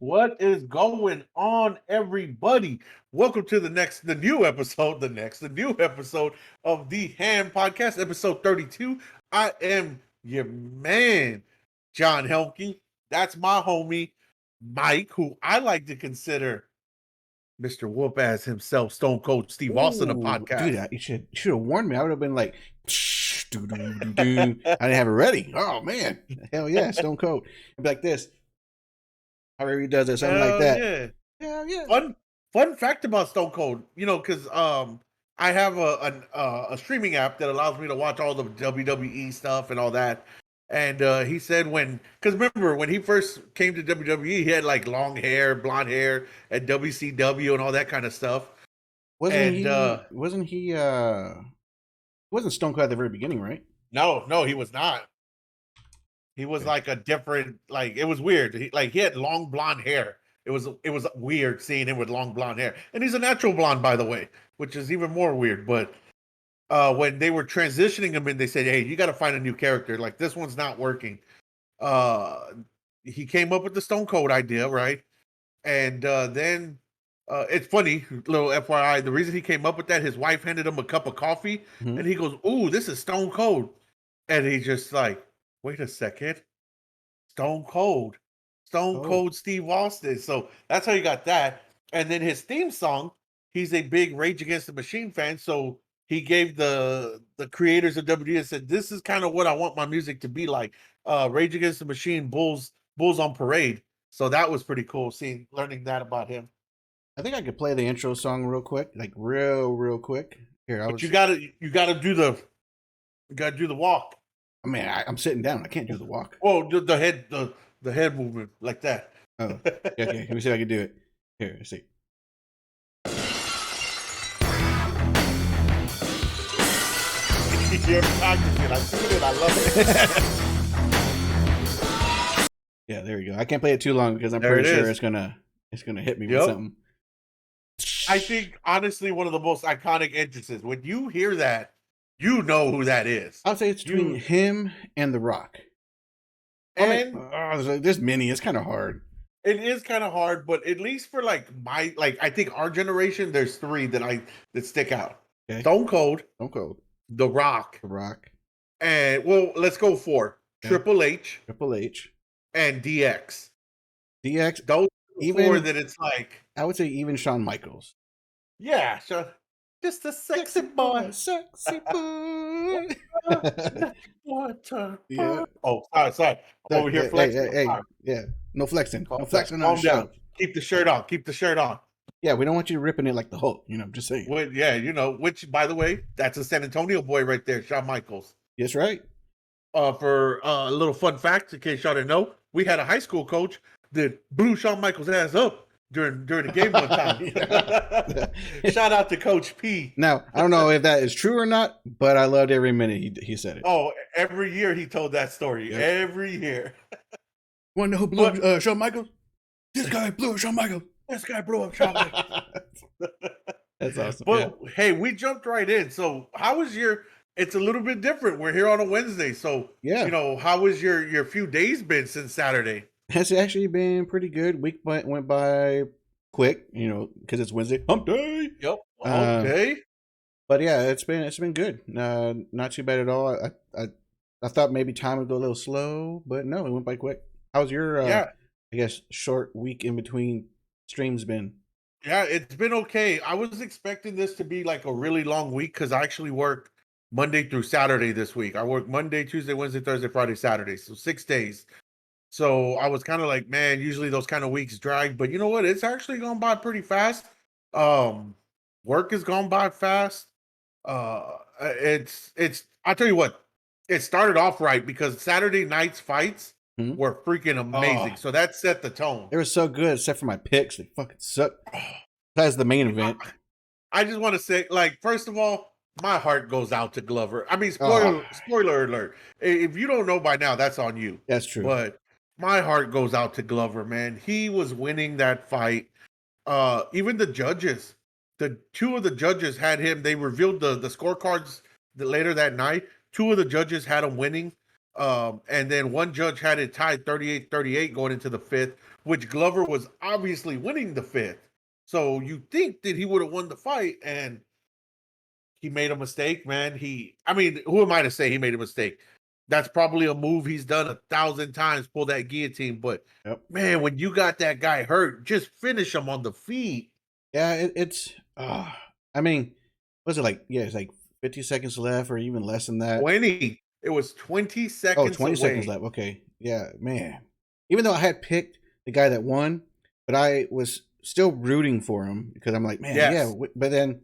What is going on, everybody? Welcome to the new episode of the Ham Podcast, episode 32. I am your man, John Helmke. That's my homie, Mike, who I like to consider Mr. Whoop Ass himself, Stone Cold Steve Austin, the Ooh, dude, podcast. you should have warned me. I would have been like, doo, doo, doo, doo. I didn't have it ready. Oh man, hell yeah, Stone Cold. It'd be like this. However he does it, something like Hell that. yeah. Hell yeah. Fun fact about Stone Cold, because I have a streaming app that allows me to watch all the WWE stuff and all that. And he said because remember when he first came to WWE, he had like long hair, blonde hair at WCW and all that kind of stuff. Wasn't And he? Wasn't Stone Cold at the very beginning, right? no, he was not. He was like a different, like it was weird. He had long blonde hair. It was weird seeing him with long blonde hair, and he's a natural blonde, by the way, which is even more weird. But when they were transitioning him in, they said, "Hey, you got to find a new character. Like this one's not working." He came up with the Stone Cold idea, right? And then it's funny, little FYI. The reason he came up with that, his wife handed him a cup of coffee, Mhm. and he goes, "Ooh, this is Stone Cold," and he just like, "Wait a second, Stone Cold." Stone Oh, Cold Steve Austin. So that's how you got that. And then his theme song, he's a big Rage Against the Machine fan. So he gave the creators of WWE and said, "This is kind of what I want my music to be like. Rage Against the Machine, Bulls on Parade." So that was pretty cool learning that about him. I think I could play the intro song real quick, like real quick. Here, But you gotta do the walk. I mean, I'm sitting down. I can't do the walk. Well, the head movement like that. Oh, okay. Let me see if I can do it. Here, let's see. You're practicing. I've seen it. I love it. Yeah, there we go. I can't play it too long because I'm There pretty it sure is. it's gonna hit me Yep. with something. I think honestly one of the most iconic entrances. When you hear that, you know who that is. I'll say it's between him and The Rock. And There's many. It's kind of hard. it is kind of hard, but at least for I think our generation, there's three that stick out. Okay. Stone Cold, Stone Cold, The Rock, The Rock, and well, let's go four. Okay. Triple H Triple H, and DX. DX. Those are the four Even that it's like, I would say even Shawn Michaels. yeah, so just a sexy boy. Sexy boy. Yeah. Oh, sorry. I'm over here Hey, flexing. hey, yeah. No flexing. No flexing on Calm the show. down. Keep the shirt on. Keep the shirt on. Yeah, we don't want you ripping it like the Hulk. I'm just saying. Well, yeah, which, by the way, that's a San Antonio boy right there, Shawn Michaels. That's right. For a little fun fact, in case y'all didn't know, we had a high school coach that blew Shawn Michaels' ass up during the game one time. Shout out to Coach P. Now, I don't know if that is true or not, but I loved every minute he said it. Oh, every year he told that story. Yep. Every year. Want to know who blew Shawn Michaels? This guy blew up Shawn Michaels. This guy blew up Shawn Michaels. That's awesome. But hey, we jumped right in. So how was it's a little bit different. We're here on a Wednesday. So how was your few days been since Saturday? It's actually been pretty good. Week went by quick, because it's Wednesday. Hump day. Yep. Okay. But yeah, it's been good. Not too bad at all. I thought maybe time would go a little slow, but no, it went by quick. How's your I guess short week in between streams been? Yeah, it's been okay. I was expecting this to be like a really long week because I actually work Monday through Saturday this week. I work Monday, Tuesday, Wednesday, Thursday, Friday, Saturday. So 6 days. So I was kind of like, man, usually those kind of weeks drag, but you know what? It's actually gone by pretty fast. Work has gone by fast. It's I'll tell you what, it started off right because Saturday night's fights were freaking amazing. So that set the tone. They were so good, except for my picks. They fucking suck. Besides the main event. I just want to say, first of all, my heart goes out to Glover. I mean, spoiler alert. If you don't know by now, that's on you. That's true. But my heart goes out to Glover, man. He was winning that fight. Even the judges, two of the judges had him. They revealed the scorecards later that night. Two of the judges had him winning. And then one judge had it tied 38-38 going into the fifth, which Glover was obviously winning the fifth. So you think that he would have won the fight, and he made a mistake, man. I mean, who am I to say he made a mistake? That's probably a move he's done 1,000 times, pull that guillotine. But Yep. man, when you got that guy hurt, just finish him on the feet. Yeah, it's. I mean, was it like? Yeah, it's like 50 seconds left, or even less than that. 20. It was 20 Oh, seconds 20 seconds away. left. Okay, yeah, man. Even though I had picked the guy that won, but I was still rooting for him because I'm like, man, yeah. Yes. But then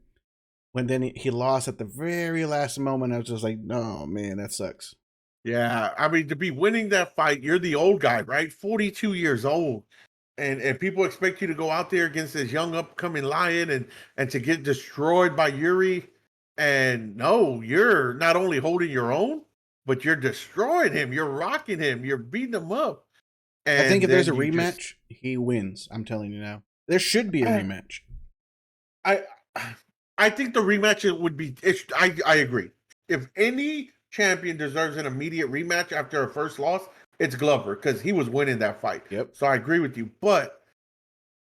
when he lost at the very last moment, I was just like, no, man, that sucks. Yeah. I mean, to be winning that fight, you're the old guy, right? 42 years old. And people expect you to go out there against this young upcoming lion and to get destroyed by Yuri. And no, you're not only holding your own, but you're destroying him. You're rocking him. You're beating him up. I think And if there's a then you just rematch, he wins. I'm telling you now. There should be a rematch. I I think the rematch would be. I agree. If any champion deserves an immediate rematch after a first loss, it's Glover because he was winning that fight. Yep. So I agree with you, but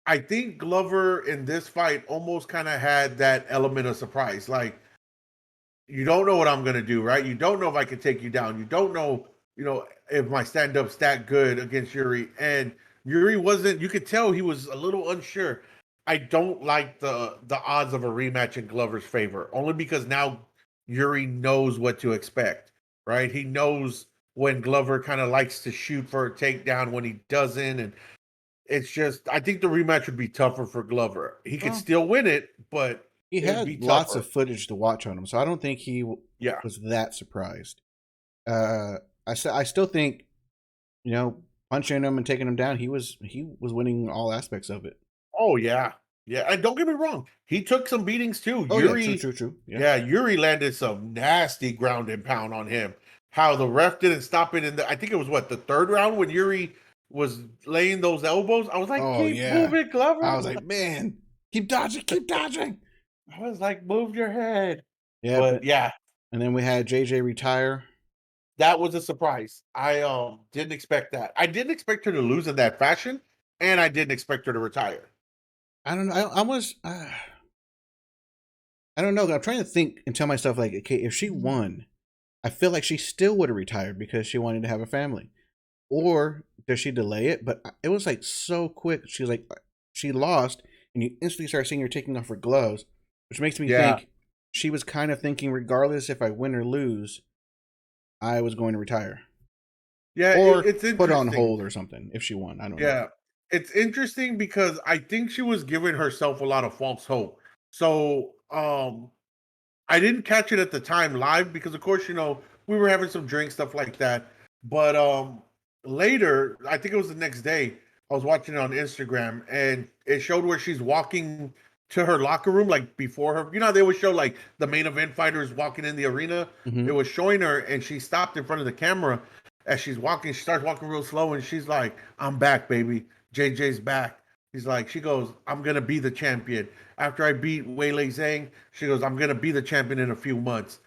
I think Glover in this fight almost kind of had that element of surprise. Like, you don't know what I'm gonna do, right? You don't know if I can take you down. You don't know, if my stand-up's that good against Yuri. And Yuri wasn't, you could tell he was a little unsure. I don't like the odds of a rematch in Glover's favor, only because now Yuri knows what to expect, right? He knows when Glover kind of likes to shoot for a takedown, when he doesn't, and it's just I think the rematch would be tougher for Glover. He could Well, still win it, but he it would be had lots tougher. of footage to watch on him, so I don't think he Yeah. was that surprised. I still think, punching him and taking him down, he was winning all aspects of it. Oh yeah. Yeah. And don't get me wrong, he took some beatings too. Oh yeah, true, true, true. Yeah. Yeah, Yuri landed some nasty ground and pound on him. How the ref didn't stop it I think it was the third round when Yuri was laying those elbows. I was like, Oh keep yeah. moving, I Glover. was like, man, keep dodging, keep dodging. I was like, move your head. Yeah, But but yeah, and then we had JJ retire. that was a surprise. I didn't expect that. I didn't expect her to lose in that fashion, and I didn't expect her to retire. I don't know. I don't know. I'm trying to think and tell myself like, okay, if she won, I feel like she still would have retired because she wanted to have a family. Or does she delay it? But it was like so quick. She lost, and you instantly start seeing her taking off her gloves, which makes me Yeah. think she was kind of thinking, regardless if I win or lose, I was going to retire Yeah, or it's put on interesting. hold or something if she won. I don't know. Yeah. It's interesting because I think she was giving herself a lot of false hope. So, I didn't catch it at the time live because of course, we were having some drinks, stuff like that. But later, I think it was the next day, I was watching it on Instagram and it showed where she's walking to her locker room, like before her. They always show like the main event fighters walking in the arena. Mm-hmm. It was showing her and she stopped in front of the camera as she's walking. She starts walking real slow and she's like, I'm back, baby. JJ's back. She goes, I'm gonna be the champion. After I beat Weili Zhang, she goes, I'm gonna be the champion in a few months.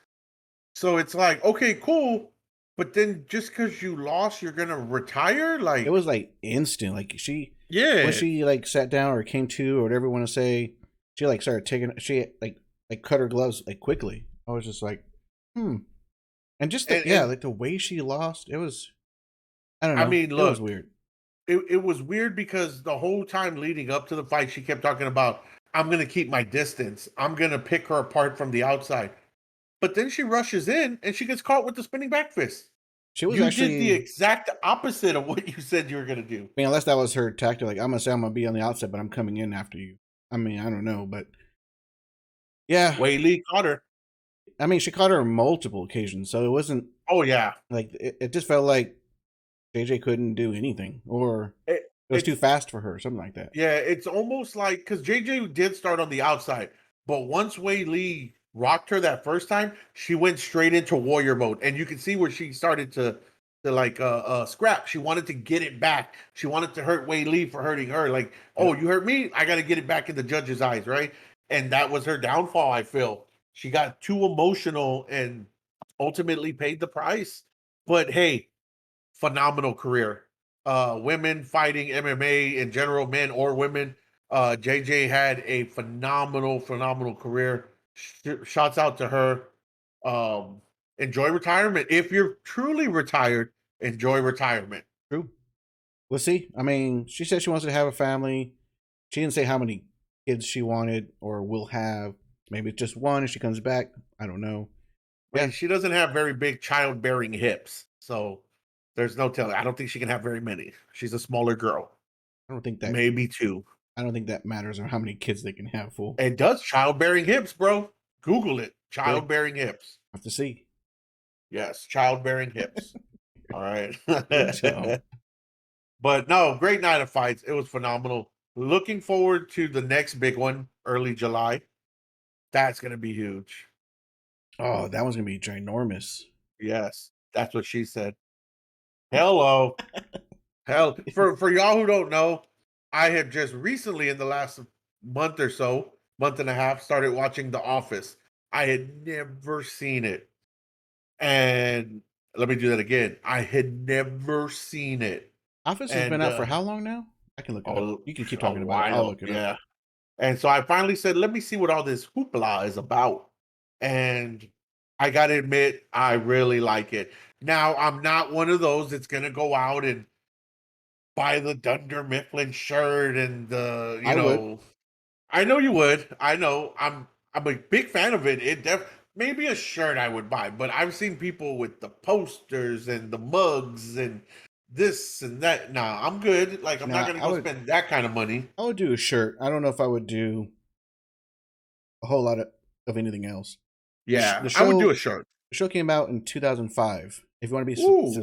So it's like, okay, cool. But then just because you lost, you're gonna retire? It Like, was like instant. Like when yeah. she like sat down or came to or whatever you want to say, she like started taking. She like cut her gloves like quickly. I was just like, hmm. And just And like the way she lost, it was. I don't I know. mean, It was look, weird. it was weird because the whole time leading up to the fight, she kept talking about, I'm gonna keep my distance. I'm gonna pick her apart from the outside. But then she rushes in and she gets caught with the spinning back fist. She was You did the actually. exact opposite of what you said you were gonna do. I mean, unless that was her tactic, like I'm gonna be on the outside, but I'm coming in after you. I mean, I don't know, but yeah. Wei Lee caught her. I mean, she caught her on multiple occasions, so it wasn't Oh yeah. like it just felt like JJ couldn't do anything, or It, it was too it's fast for her, something like that. Yeah, it's almost like because JJ did start on the outside, but once Wei Lee rocked her that first time, she went straight into warrior mode, and you can see where she started to like scrap. She wanted to get it back. She wanted to hurt Wei Lee for hurting her. Like, oh, Yep. you hurt me, I got to get it back in the judge's eyes, right? And that was her downfall. I feel she got too emotional and ultimately paid the price. But hey, phenomenal career. Women fighting MMA in general, men or women. JJ had a phenomenal career. Shouts out to her. Um, enjoy retirement. If you're truly retired, enjoy retirement. True. We'll see. I mean, she said she wants to have a family. She didn't say how many kids she wanted or will have. Maybe it's just one if she comes back. I don't know. I Yeah, mean, she doesn't have very big childbearing hips, so there's no telling. I don't think she can have very many. She's a smaller girl, I don't think that maybe two. I don't think that matters or how many kids they can have. Full. It does childbearing hips, bro. Google it. Really, Childbearing hips. have to see. Yes, childbearing hips. All right. Good job. But no, great night of fights. It was phenomenal. Looking forward to the next big one, early July. That's gonna be huge. Oh, that one's gonna be ginormous. Yes, that's what she said. Hello. Hell, for y'all who don't know, I have just recently in the last month or so, month and a half, started watching The Office. I had never seen it. And let me do that again. I had never seen it. Office has been And out for how long now? I can look it up. You can keep a talking about it. I'll while, look it up. yeah. And so I finally said, let me see what all this hoopla is about. And I gotta admit, I really like it. Now, I'm not one of those that's gonna go out and buy the Dunder Mifflin shirt and the, I would. I know you would. I know. I'm a big fan of it. Maybe a shirt I would buy, but I've seen people with the posters and the mugs and this and that. Nah, I'm good. Like I'm not Now gonna go spend that kind of money. I would do a shirt. I don't know if I would do a whole lot of anything else. Yeah, The I would do show a shirt. the show came out in 2005. If you want to be Ooh,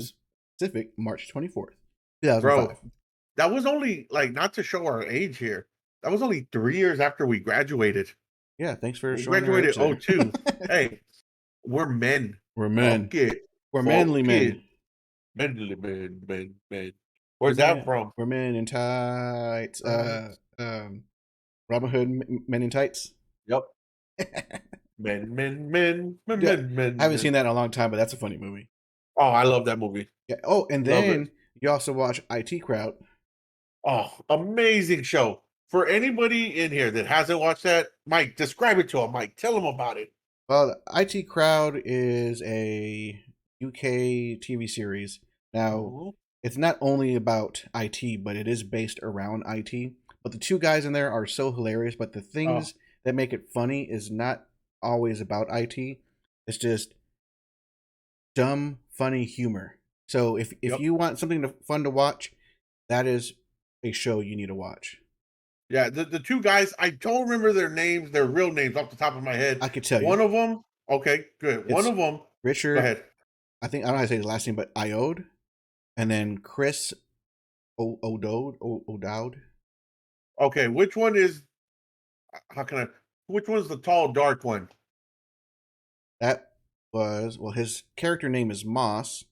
specific, March 24th, bro, 2005. that was only like not to show our age here. That was only 3 years after we graduated. Yeah, thanks for We showing our age graduated there. '02. Hey, we're men. We're Fuck men. it. We're Fuck manly it. men. Manly men, men, men. Where's that from? We're men in tights. Right. Robin Hood Men in Tights. Yep. Men, men, men, men, Yeah, men, I men, haven't seen men. that in a long time, but that's a funny movie. Oh, I love that movie. Yeah. Oh, and Love it. then you also watch IT Crowd. Oh, amazing show. For anybody in here that hasn't watched that, Mike, describe it to him. Mike, tell him about it. Well, IT Crowd is a UK TV series. Now, Mhm. it's not only about IT, but it is based around IT. But the two guys in there are so hilarious. But the Oh, things that make it funny is not always about IT. It's just dumb, funny humor. So if yep. you want something fun to watch, that is a show you need to watch. Yeah, the two guys, I don't remember their names, their real names off the top of my head. I could tell you, One of them, okay, good. One it's of them, go Richard. ahead. I don't know how to say the last name, but Iode, and then Chris O'Dowd. Okay, which one is, how can I, which one's the tall, dark one? That was his character name is Moss.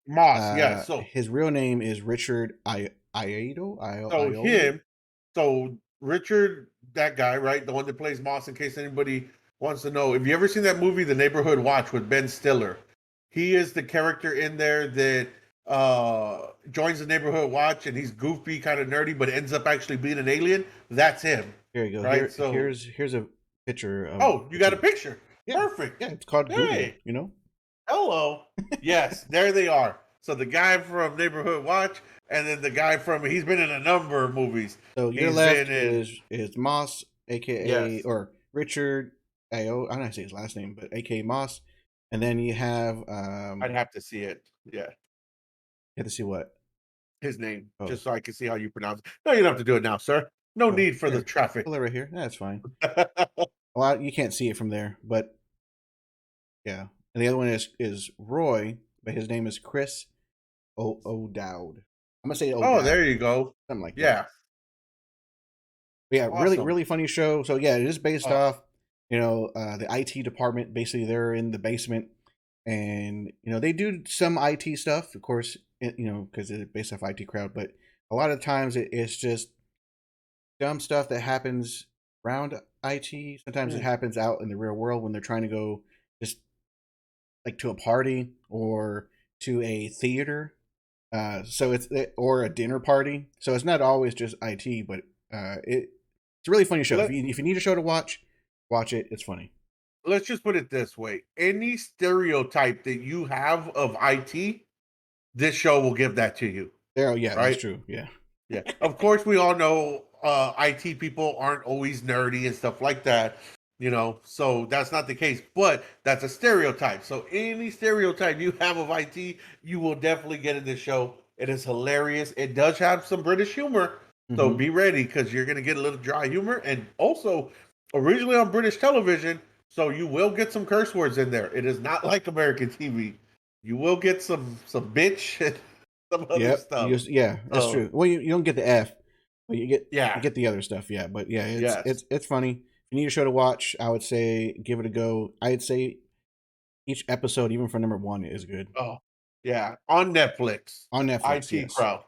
Moss, yes. His real name is Richard So Iode. him, so Richard, that guy, right? The one that plays Moss, in case anybody wants to know. Have you ever seen that movie, The Neighborhood Watch, with Ben Stiller? He is the character in there that joins the Neighborhood Watch and he's goofy, kind of nerdy, but ends up actually being an alien. That's him, Here you go. right? So, Here's a picture of oh, you the got a two. picture. Yeah, Perfect. yeah. It's called Google. Hey, You know. hello. Yes, there they are. So the guy from Neighborhood Watch, and then the guy from he's been in a number of movies. So your He's left been in is Moss, aka yes. or Richard Io. I don't know how to say his last name, but aka Moss. And then you have I'd have to see it. Yeah, you have to see what. his name, Oh, just so I can see how you pronounce it. No, you don't have to do it now, sir. No oh, need for the here. Pull traffic. it right here. That's fine. Well, you can't see it from there, but yeah. And the other one is Roy, but his name is Chris O'Dowd. I'm gonna say Oh, O'Dowd, there you go. something like that. Yeah, But yeah, awesome. really funny show. So yeah, it is based Oh, off, the IT department. Basically, they're in the basement, and they do some IT stuff, of course, because it's based off IT crowd. But a lot of times it's just dumb stuff that happens around IT. Sometimes it hmm. happens out in the real world when they're trying to go just like to a party or to a theater. So or a dinner party. So it's not always just IT, but it's a really funny show. If you need a show to watch it. It's funny. Let's just put it this way: any stereotype that you have of IT, this show will give that to you. Oh yeah, that's Right? true. Yeah. Yeah. Of course, we all know IT people aren't always nerdy and stuff like that, so that's not the case, but that's a stereotype. So any stereotype you have of IT, you will definitely get in this show. It is hilarious. It does have some British humor, so be ready because you're going to get a little dry humor. And also, originally on British television, so you will get some curse words in there. It is not like American TV. You will get some bitch and some other Yep. stuff. Yeah, that's true. Well, you don't get the F, but you get Yeah. the other stuff. Yeah, but yeah, Yes. it's funny. If you need a show to watch, I would say give it a go. I'd say each episode, even for number 1, is good. Oh, yeah, on Netflix. On Netflix, IT yes. Crowd.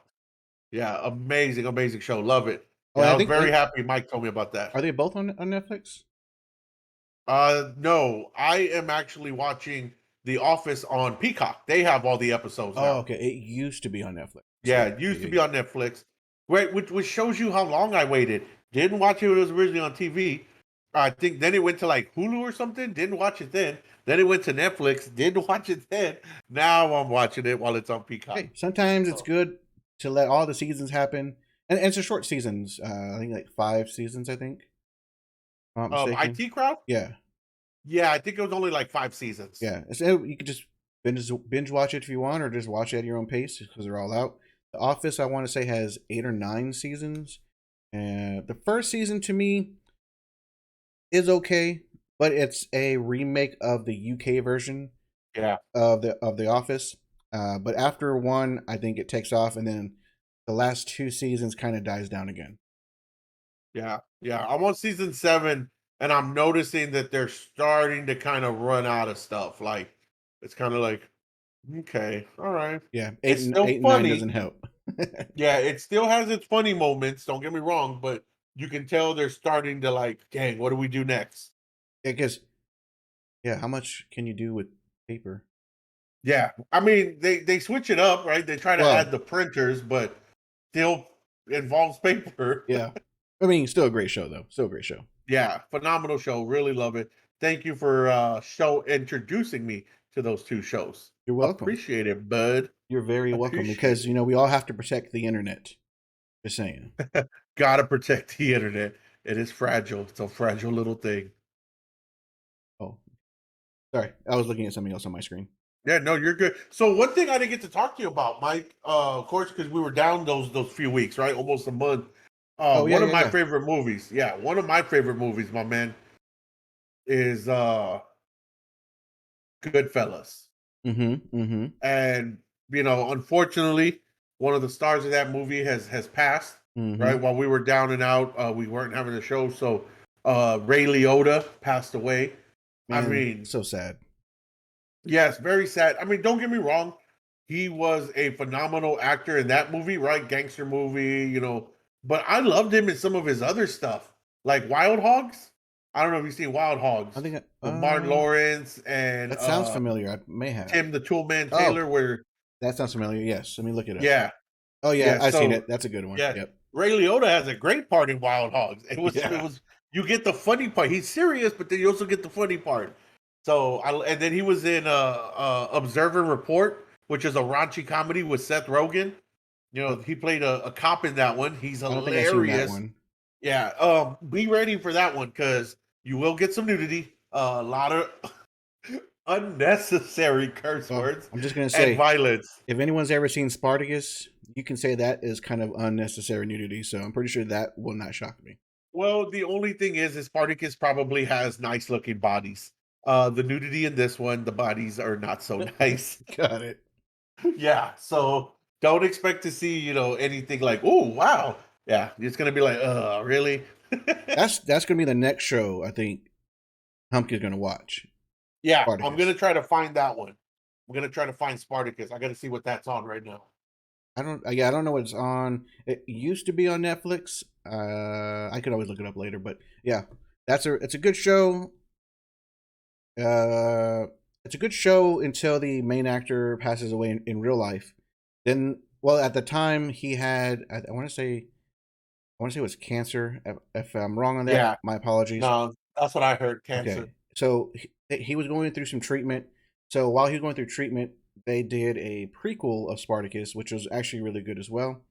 Yeah, amazing, amazing show. Love it. Oh, Yeah, I I was think very happy Mike told me about that. are they both on Netflix? No, I am actually watching The Office on Peacock. They have all the episodes Oh, now. okay. It used to be on Netflix. Yeah, So it used to be on Netflix. Right, which shows you how long I waited. Didn't watch it when it was originally on TV. I think then it went to like Hulu or something. Didn't watch it then. Then it went to Netflix. Didn't watch it then. Now I'm watching it while it's on Peacock. Hey, sometimes it's So, good to let all the seasons happen, and it's a short seasons. I think like 5 seasons. I think. If I'm not mistaken. IT Crowd. Yeah. Yeah, I think it was only like 5 seasons. Yeah, so you could just binge watch it if you want, or just watch it at your own pace because they're all out. The Office, I want to say, has 8 or 9 seasons, and the first season to me is okay, but it's a remake of the UK version Yeah, of the Office. But after 1, I think it takes off, and then the last 2 seasons kind of dies down again. yeah, yeah. I'm on season 7, and I'm noticing that they're starting to kind of run out of stuff. Like, it's kind of like, okay, all right. Yeah, It's still 8 and 9 funny. doesn't help. Yeah, it still has its funny moments. Don't get me wrong, but you can tell they're starting to like, dang, what do we do next? Yeah, because yeah, how much can you do with paper? Yeah, I mean they switch it up, right? They try to add Well, the printers, but still involves paper. yeah. I mean, still a great show though. Still a great show. Yeah, phenomenal show. Really love it. Thank you for show introducing me to those 2 shows. You're welcome. Appreciate it, bud. You're very welcome Appreciate because we all have to protect the internet. Just saying. it. Gotta protect the internet. It is fragile. It's a fragile little thing. Oh, sorry. I was looking at something else on my screen. Yeah, no, you're good. So one thing I didn't get to talk to you about, Mike, of course, because we were down those few weeks, right? Almost a month. Oh yeah, One of yeah, my yeah. favorite movies. Yeah, one of my favorite movies, my man, is Goodfellas. Mm-hmm. Mm-hmm. And unfortunately, one of the stars of that movie has passed. Mm-hmm. Right while we were down and out, we weren't having a show, so Ray Liotta passed away. I Man, mean, so sad. yes, very sad. I mean, don't get me wrong, he was a phenomenal actor in that movie, right? Gangster movie. But I loved him in some of his other stuff, like Wild Hogs. I don't know if you've seen Wild I Hogs think with Martin Lawrence and that sounds familiar. I may have. Tim the Toolman Oh, Taylor, where that sounds familiar. Yes. Let me look it up. yeah, Oh yeah, yeah. I've seen So it. That's a good one. yeah, Yep. Ray Liotta has a great part in Wild Hogs. It Yeah. was you get the funny part. He's serious, but then you also get the funny part. So and then he was in Observe and Report, which is a raunchy comedy with Seth Rogen. Oh, He played a cop in that one. He's I don't think I've seen that hilarious. one. Yeah, be ready for that one because you will get some nudity, a lot of unnecessary curse Well, words I'm just gonna and say, violence. if anyone's ever seen Spartacus, you can say that is kind of unnecessary nudity. So I'm pretty sure that will not shock me. Well, the only thing is Spartacus probably has nice looking bodies. The nudity in this one, the bodies are not so nice. Got it. Yeah, so don't expect to see, anything like, oh wow. Yeah, it's gonna be like, really? That's gonna be the next show I think Humpkin's gonna watch. Yeah, I'm Spartacus. gonna try to find that one. I'm gonna try to find Spartacus. I gotta see what that's on right now. I don't know what it's on. It used to be on Netflix. I could always look it up later, but yeah, it's a good show. it's a good show until the main actor passes away in real life. Then, well, at the time he had, I want to say, it was cancer. If I'm wrong on that, Yeah. my apologies. No, that's what I heard. Cancer. Okay, so he was going through some treatment. So while he was going through treatment, they did a prequel of Spartacus, which was actually really good as well.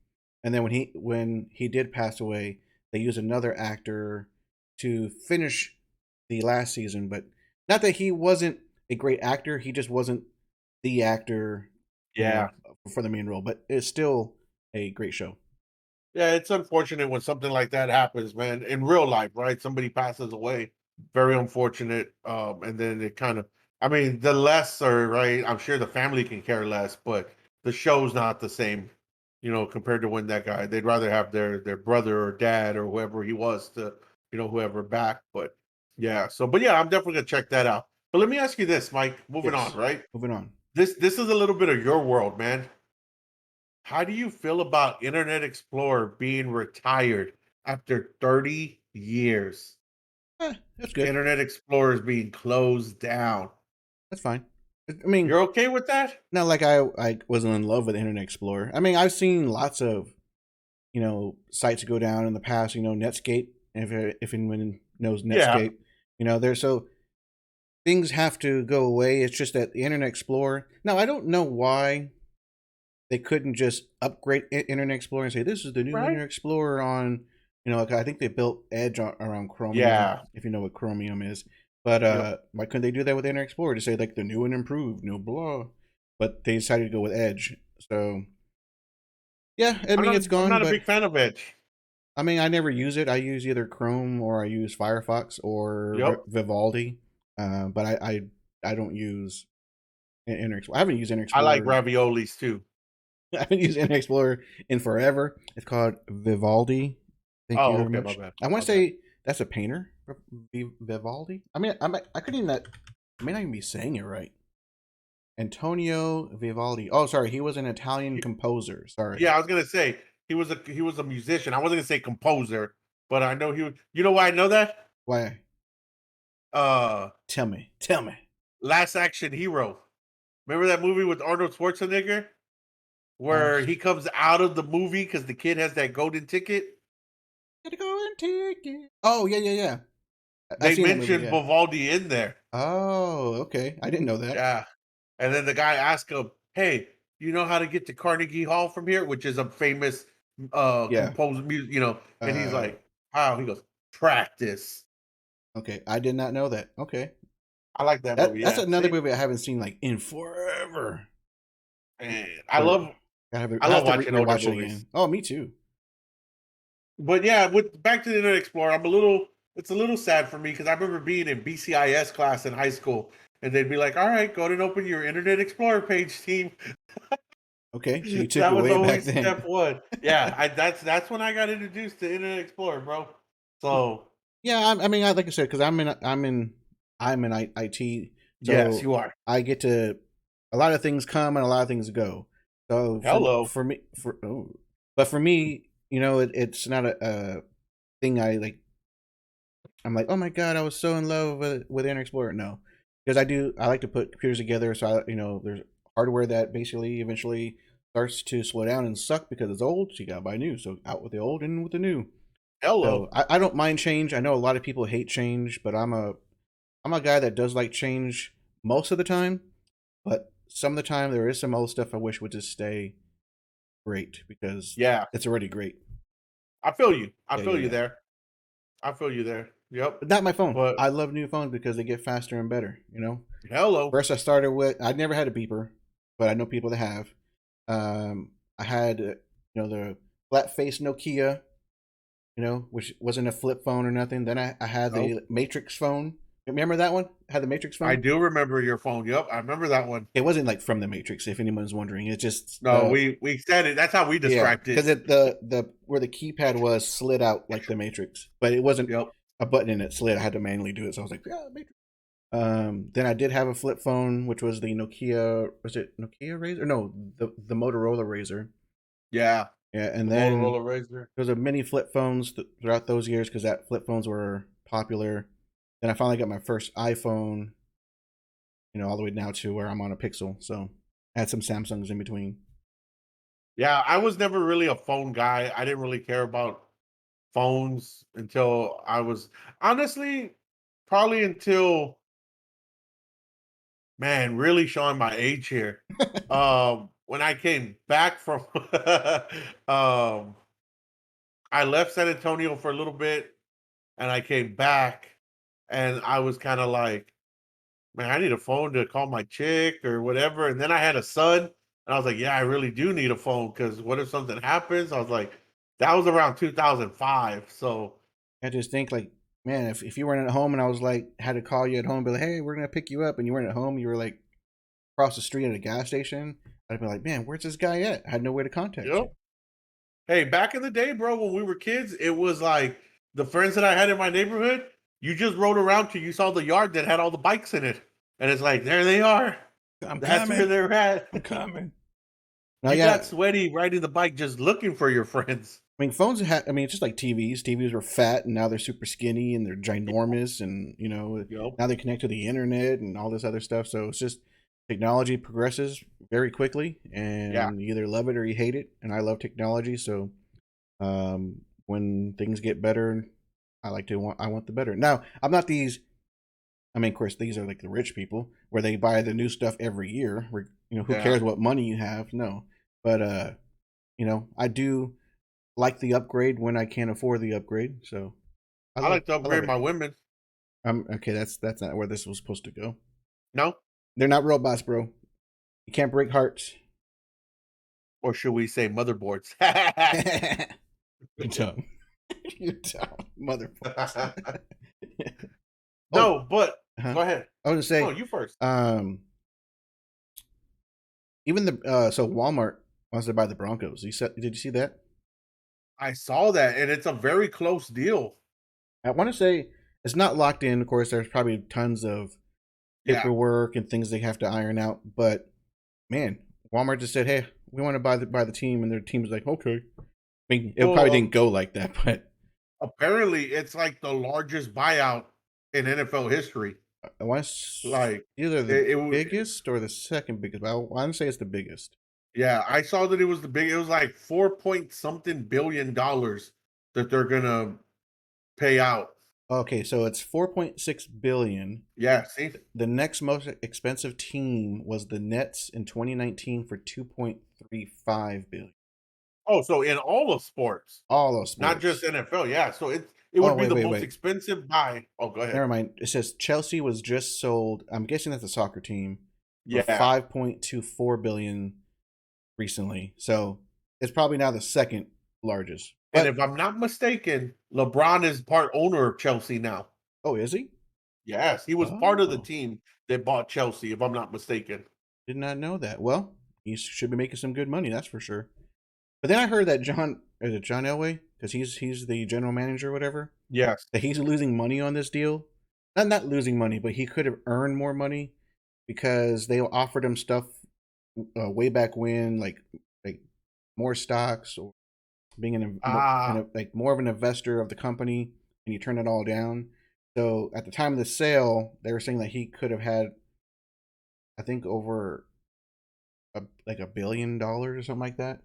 And then when he did pass away, they used another actor to finish the last season. But not that he wasn't a great actor, he just wasn't the actor, Yeah. for the main role. But it's still a great show. Yeah, it's unfortunate when something like that happens, man. In real life, right? Somebody passes away. Very unfortunate. And then it kind of, I mean, the lesser, right? I'm sure the family can care less, but the show's not the same, compared to when that guy, they'd rather have their brother or dad or whoever he was to, whoever back. But yeah, but yeah, I'm definitely gonna check that out. But let me ask you this, Mike, moving on, Yes. right? Moving on. This is a little bit of your world, man. How do you feel about Internet Explorer being retired after 30 years? That's good. Internet Explorer is being closed down. That's fine. I mean, You're okay with that? not like I wasn't in love with Internet Explorer. I mean, I've seen lots of sites go down in the past. Netscape. If anyone knows Yeah, Netscape, there so things have to go away. It's just that the Internet Explorer. Now I don't know why they couldn't just upgrade Internet Explorer and say this is the new right? Internet Explorer on. Like I think they built Edge around Chromium, Yeah. if you know what Chromium is. But Yep. why couldn't they do that with Internet Explorer to say like the new and improved, no blah? But they decided to go with Edge. So yeah, I I'm mean not it's I'm gone. not a But big fan of Edge. I mean I never use it. I use either Chrome or I use Firefox or Yep. Vivaldi. But I don't use Internet Explorer. I haven't used Internet I like Explorer. raviolis too. I haven't used Internet Explorer in forever. It's called Vivaldi. Thank you Oh, very okay, my much. bad. I want My to bad. say that's a painter, Vivaldi. I mean, I couldn't even that. I may not even be saying it right. Antonio Vivaldi. Oh, sorry, he was an Italian He- composer. Sorry. Yeah, I was gonna say he was a musician. I wasn't gonna say composer, but I know he was. You know why I know that? Why? Uh, Tell me. Tell me. Last Action Hero. Remember that movie with Arnold Schwarzenegger? Where Last. he comes out of the movie because the kid has that golden ticket. Gotta go and take it. Oh yeah, yeah, yeah. I've They seen that movie. mentioned Yeah. Vivaldi in there. Oh, okay. I didn't know that. Yeah. And then the guy asked him, "Hey, you know how to get to Carnegie Hall from here?" Which is a famous Yeah. composed music. And he's Uh. like, "How?" He goes, "Practice." Okay. I did not know that. Okay. I like that movie. That's Yeah. another See? movie I haven't seen like in forever. And I But love I I have love to watching older rewatch it movies. again. Oh, me too. But yeah, with back to the Internet Explorer, it's a little sad for me because I remember being in BCIS class in high school, and they'd be like, "All right, go and open your Internet Explorer page, team." Okay, so you took That it was way back always then. step one. Yeah, that's when I got introduced to Internet Explorer, bro. So Yeah, I mean, like I said, because I'm in IT, yes, so you are. I get to a lot of things come and a lot of things go. So Hello. but for me, it's not a thing I like. I'm like, oh my god, I was so in love with Internet Explorer. No, because I like to put computers together. So there's hardware that basically eventually starts to slow down and suck because it's old. So you gotta buy new. So out with the old and with the new. So Hello. I don't mind change. I know a lot of people hate change, but I'm a guy that does like change most of the time. But some of the time there is some old stuff I wish would just stay great because Yeah, it's already great. I feel you. I Yeah, yeah, feel you yeah. there. I feel you there. Yep. But not my phone. But I love new phones because they get faster and better. hello. First I started with I'd never had a beeper, but I know people that have. I had the flat face Nokia, which wasn't a flip phone or nothing. Then I had Nope. the Matrix phone. Remember that one? I had the Matrix I phone. do remember your phone. Yep, I remember that one. It wasn't like from the Matrix, if anyone's wondering. It's just No, we said it. That's how we yeah, described it. because the where the keypad was slid out like the Matrix, but it wasn't Yep. a button in it slid. I had to manually do it, so I was like, yeah, Matrix. Then I did have a flip phone, which was the Nokia. Was it Nokia Razor? No, the Motorola Razor. Yeah. Yeah, and The then Motorola Razor. there was a many flip phones throughout those years because that flip phones were popular. Then I finally got my first iPhone all the way now to where I'm on a Pixel. So I had some Samsungs in between. Yeah, I was never really a phone guy. I didn't really care about phones until I was honestly probably until man, really showing my age here. When I came back from um I left San Antonio for a little bit and I came back and I was kind of like, man, I need a phone to call my chick or whatever. And then I had a son and I was like, yeah, I really do need a phone because what if something happens? I was like, that was around 2005. So, I just think like, man, if you weren't at home and I was like had to call you at home, be like, hey, we're gonna pick you up, and you weren't at home, you were like across the street at a gas station, I'd be like, man, where's this guy at? I had no way to contact yep. you. Hey, back in the day, bro, when we were kids, it was like the friends that I had in my neighborhood, you just rode around till you saw the yard that had all the bikes in it. And it's like, there they are. I'm That's where coming. they're at. I'm coming. Now, You yeah, got sweaty riding the bike just looking for your friends. I mean, phones had. I mean, it's just like TVs. TVs were fat, and now they're super skinny, and they're ginormous, and Yep. now they connect to the internet and all this other stuff. So it's just technology progresses very quickly, Yeah. and you either love it or you hate it. And I love technology, so when things get better, I want the better. Now, I'm not these. I mean, of course, these are like the rich people where they buy the new stuff every year. Where who Yeah. cares what money you have? No, but I do like the upgrade when I can't afford the upgrade. So I like to I love upgrade it. my women. Okay. That's not where this was supposed to go. No? They're not robots, bro. You can't break hearts. Or should we say motherboards? You dumb. You dumb motherfucker. Oh, No, but huh? go ahead. I was gonna No, say, you first. um, even so Walmart wants to buy the Broncos. Did you see that? I saw that, and it's a very close deal. I want to say it's not locked in. Of course, there's probably tons of Yeah. paperwork and things they have to iron out. But man, Walmart just said, "Hey, we want to buy the team," and their team was like, "Okay." I mean, it probably Well, didn't go like that, but apparently, it's like the largest buyout in NFL history. I want to Like either the it biggest or the second biggest. But I want to say it's the biggest. yeah, I saw that it was the big. It was like 4 point something billion dollars that they're gonna pay out. Okay, so it's 4.6 billion. Yeah, see. The next most expensive team was the Nets in 2019 for 2.35 billion. Oh, so in all of sports, All those not just sports. NFL. Yeah, so it Oh, would be wait, the wait, most wait. expensive buy. Oh, go ahead. Never mind. It says Chelsea was just sold. I'm guessing that's a soccer team for Yeah, 5.24 billion recently. So it's probably now the second largest. and But if I'm not mistaken, LeBron is part owner of Chelsea now. oh, is he? Yes, he was part of the Oh, team that bought Chelsea, if I'm not mistaken. did not know that. Well, he should be making some good money, that's for sure. But then I heard that is it John Elway? Because he's the general manager or whatever. Yes. That he's losing money on this deal. Not losing money, but he could have earned more money because they offered him stuff way back when, like more stocks or being Ah, like more of an investor of the company, and you turn it all down. So at the time of the sale, they were saying that he could have had, I think, over like $1 billion or something like that.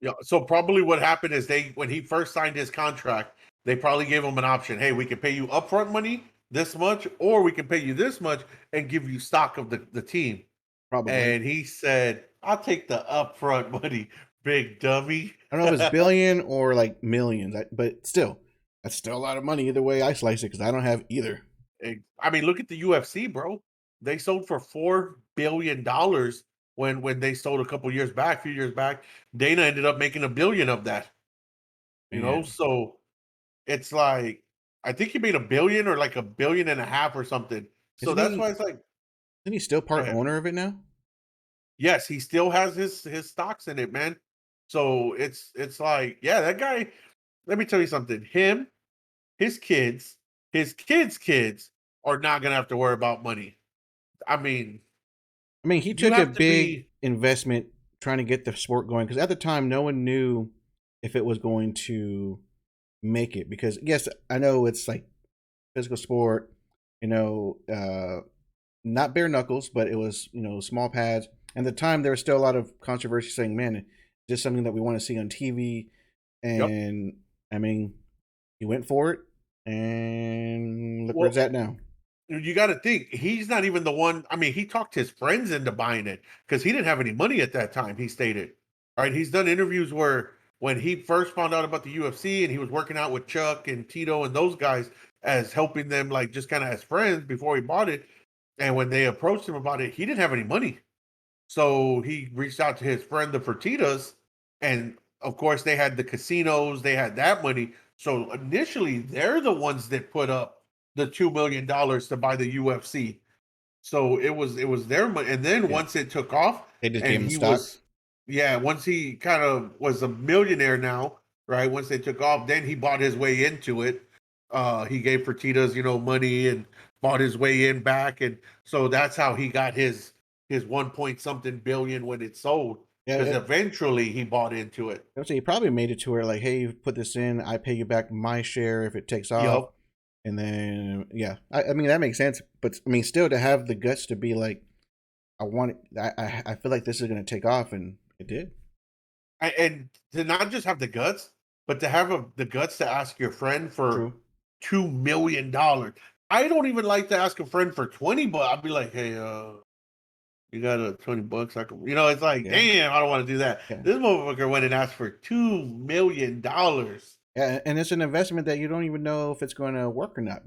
yeah. So probably what happened is they, when he first signed his contract, they probably gave him an option. Hey, we can pay you upfront money this much, or we can pay you this much and give you stock of the team. Probably. And he said, "I'll take the upfront money, big dummy." I don't know if it's billion or like millions, but still, that's still a lot of money either way I slice it because I don't have either. I mean, look at the UFC, bro. They sold for $4 billion when they sold a couple years back, a few years back. Dana ended up making $1 billion of that. Man, So it's like I think he made $1 billion or like $1.5 billion or something. So isn't that's why he? it's like, Isn't he still go part ahead. owner of it now? Yes, he still has his stocks in it, man. So it's like, yeah, that guy. Let me tell you something. Him, his kids, his kids are not gonna have to worry about money. I mean, I mean, he you took a have to big be investment trying to get the sport going because at the time, no one knew if it was going to make it. Because yes, I know it's like physical sport, you know, not bare knuckles, but it was small pads. And at the time, there was still a lot of controversy saying, "Man, it's just something that we want to see on TV." Yep. And I mean, he went for it, and look where it's Well, at now. you got to think he's not even the one. I mean, he talked his friends into buying it because he didn't have any money at that time. He stated, all right, he's done interviews where when he first found out about the UFC and he was working out with Chuck and Tito and those guys as helping them, like just kind of as friends before he bought it. And when they approached him about it, he didn't have any money. So he reached out to his friend, the Fertitas, and of course they had the casinos, they had that money. So initially, they're the ones that put up the $2 million to buy the UFC. So it was their money, and then Yeah, once it took off, they just and gave him he stock. was, yeah, once he kind of was a millionaire now, right? Once they took off, then he bought his way into it. He gave Fertitas, money and bought his way in back, and so that's how he got his 1 point something billion when it sold. Yeah, Because eventually he bought into it. I would say he probably made it to where like, hey, you put this in, I pay you back my share if it takes off, Yup. and then yeah, I mean that makes sense. But I mean, still to have the guts to be like, I want it, I feel like this is going to take off, and it did. And to not just have the guts, but to have the guts to ask your friend for True. $2 million. I don't even like to ask a friend for 20, but I'd be like, hey, you got a 20 bucks? I can, it's like, Yeah, damn, I don't want to do that. yeah, This motherfucker went and asked for $2 million. yeah, and it's an investment that you don't even know if it's going to work or not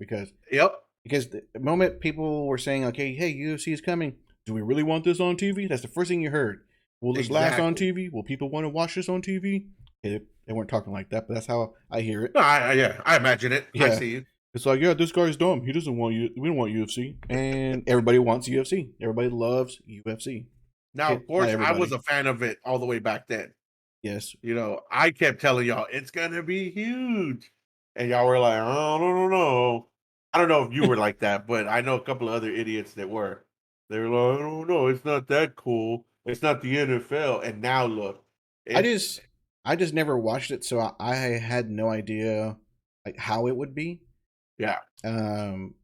Yep. because the moment people were saying like, hey, UFC is coming, do we really want this on TV? That's the first thing you heard. Will this last on Exactly. TV? Will people want to watch this on TV? They weren't talking like that, but that's how I hear it. No, yeah, I imagine it. I Yeah. see you. It's like, yeah, this guy's dumb. He doesn't want you. We don't want UFC, and everybody wants UFC. Everybody loves UFC. Now, Okay, of not course, I was everybody. a fan of it all the way back then. Yes. I kept telling y'all it's gonna be huge, and y'all were like, "Oh, no, no, no." I don't know if you were like that, but I know a couple of other idiots that were. They were like, "I don't know, it's not that cool. It's not the NFL." And now look, I it's just, I just never watched it, so I had no idea like how it would be. yeah, Um.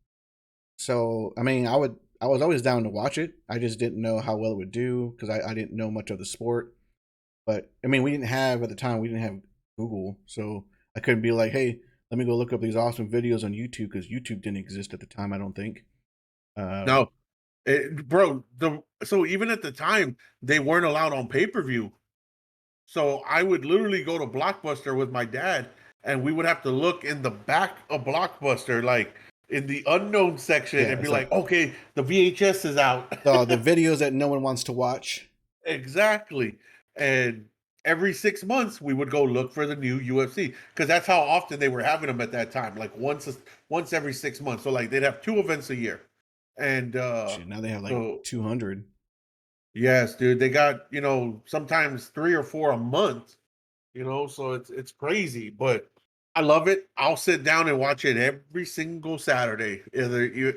So I mean, I was always down to watch it. I just didn't know how well it would do because I didn't know much of the sport. But I mean, we didn't have at the time. We didn't have Google, so I couldn't be like, hey, let me go look up these awesome videos on YouTube because YouTube didn't exist at the time. I don't think. Um, no, bro. So even at the time, they weren't allowed on pay-per-view. So I would literally go to Blockbuster with my dad, and we would have to look in the back of Blockbuster, like in the unknown section, yeah, and be it's like like, okay, the VHS is out. the videos that no one wants to watch. Exactly. And every 6 months, we would go look for the new UFC because that's how often they were having them at that time, like once every 6 months. So like they'd have two events a year. And Shit, now they have like so 200. yes, dude, they got, sometimes three or four a month. So it's crazy, but I love it. I'll sit down and watch it every single Saturday.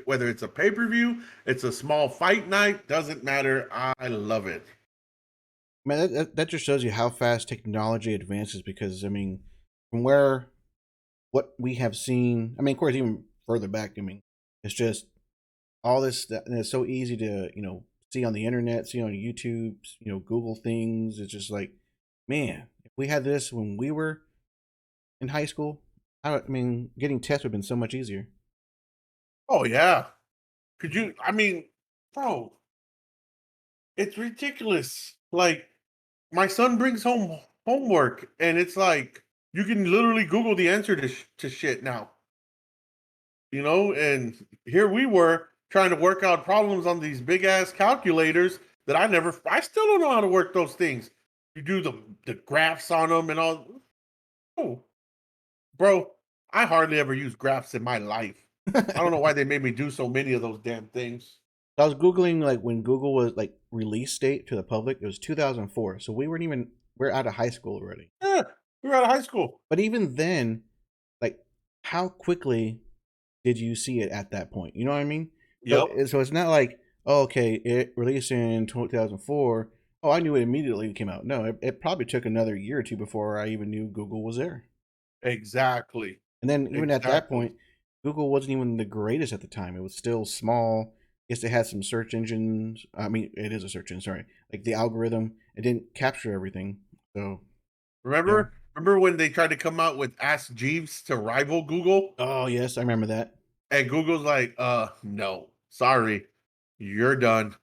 Whether it's a pay-per-view, it's a small fight night, doesn't matter. I love it. Man, that just shows you how fast technology advances. Because I mean, from where what we have seen, I mean, of course, even further back. I mean, it's just all this that and it's so easy to see on the internet, see on YouTube, Google things. It's just like, man, if we had this when we were in high school, I mean, getting tests would have been so much easier. Oh yeah. Could you I mean, bro, it's ridiculous. Like my son brings home homework and it's like you can literally Google the answer to shit now. And here we were trying to work out problems on these big ass calculators that I still don't know how to work those things. You do the graphs on them and all. Oh, bro, I hardly ever use graphs in my life. I don't know why they made me do so many of those damn things. I was googling like when Google was like release date to the public. It was 2004, so we're out of high school already. Yeah, we were out of high school. But even then, like, how quickly did you see it at that point? You know what I mean? So, Yep, so it's not like, oh, okay, it released in 2004. Oh, I knew it immediately came out. No, it probably took another year or two before I even knew Google was there. exactly, And then even at that exactly. point, Google wasn't even the greatest at the time. It was still small. guess it had some search engines. I mean, it is a search engine. Sorry, like the algorithm, it didn't capture everything. So yeah. Remember when they tried to come out with Ask Jeeves to rival Google? Oh yes, I remember that. And Google's like, no, sorry, you're done.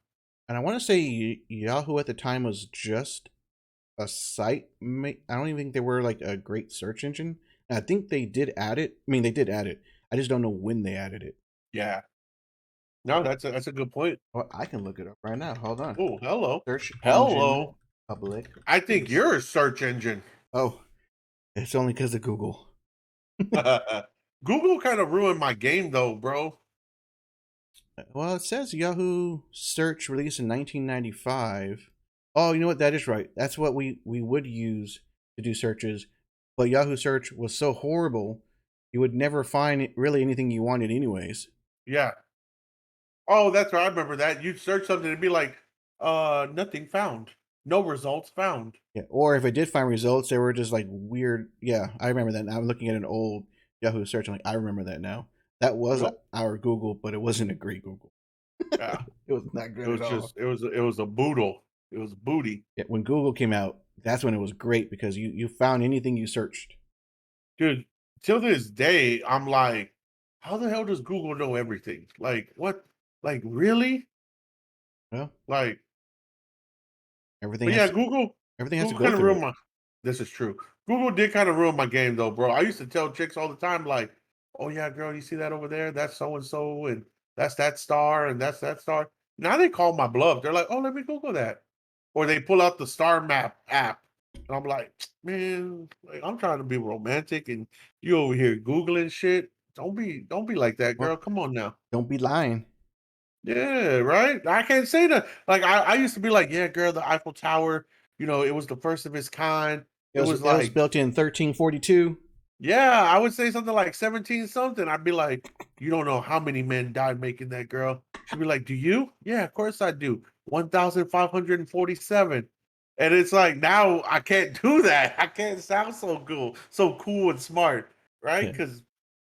And I want to say Yahoo at the time was just a site. I don't even think they were like a great search engine. And I think they did add it. I mean, they did add it. I just don't know when they added it. Yeah. No, that's a good point. Well, I can look it up right now. Hold on. Oh, hello. Search engine Hello. public. I think you're a search engine. Oh, it's only because of Google. Google kind of ruined my game though, bro. Well, it says Yahoo search released in 1995. Oh, you know what? That is right. That's what we would use to do searches. But Yahoo search was so horrible, you would never find really anything you wanted, anyways. Yeah. Oh, that's right. I remember that. You'd search something and be like, nothing found. No results found. Yeah. Or if I did find results, they were just like weird. Yeah, I remember that. Now I'm looking at an old Yahoo search. I'm like, I remember that now. That was Yep. our Google, but it wasn't a great Google. Yeah. It was not It good was at all. just it was a boodle. It was booty. Yeah, when Google came out, that's when it was great because you found anything you searched. Dude, till this day, I'm like, how the hell does Google know everything? Like what? Like really? Well, Like, everything but has yeah, to everything has to Google go kind of through ruined it. my this is true. Google did kind of ruin my game though, bro. I used to tell chicks all the time, like, oh yeah, girl, you see that over there? That's so and so, and that's that star, and that's that star. Now they call my bluff. They're like, oh, let me Google that. Or they pull out the star map app. And I'm like, man, like, I'm trying to be romantic and you over here Googling shit. Don't be like that, Well, girl. Come on now. don't be lying. Yeah, right. I can't say that. Like I used to be like, yeah, girl, the Eiffel Tower, it was the first of its kind. It was It was like, built in 1342. yeah, I would say something like 17 something. I'd be like, you don't know how many men died making that, girl. She'd be like, do you? Yeah, of course I do. 1,547. And it's like now I can't do that. I can't sound so cool and smart, right? Yeah. Because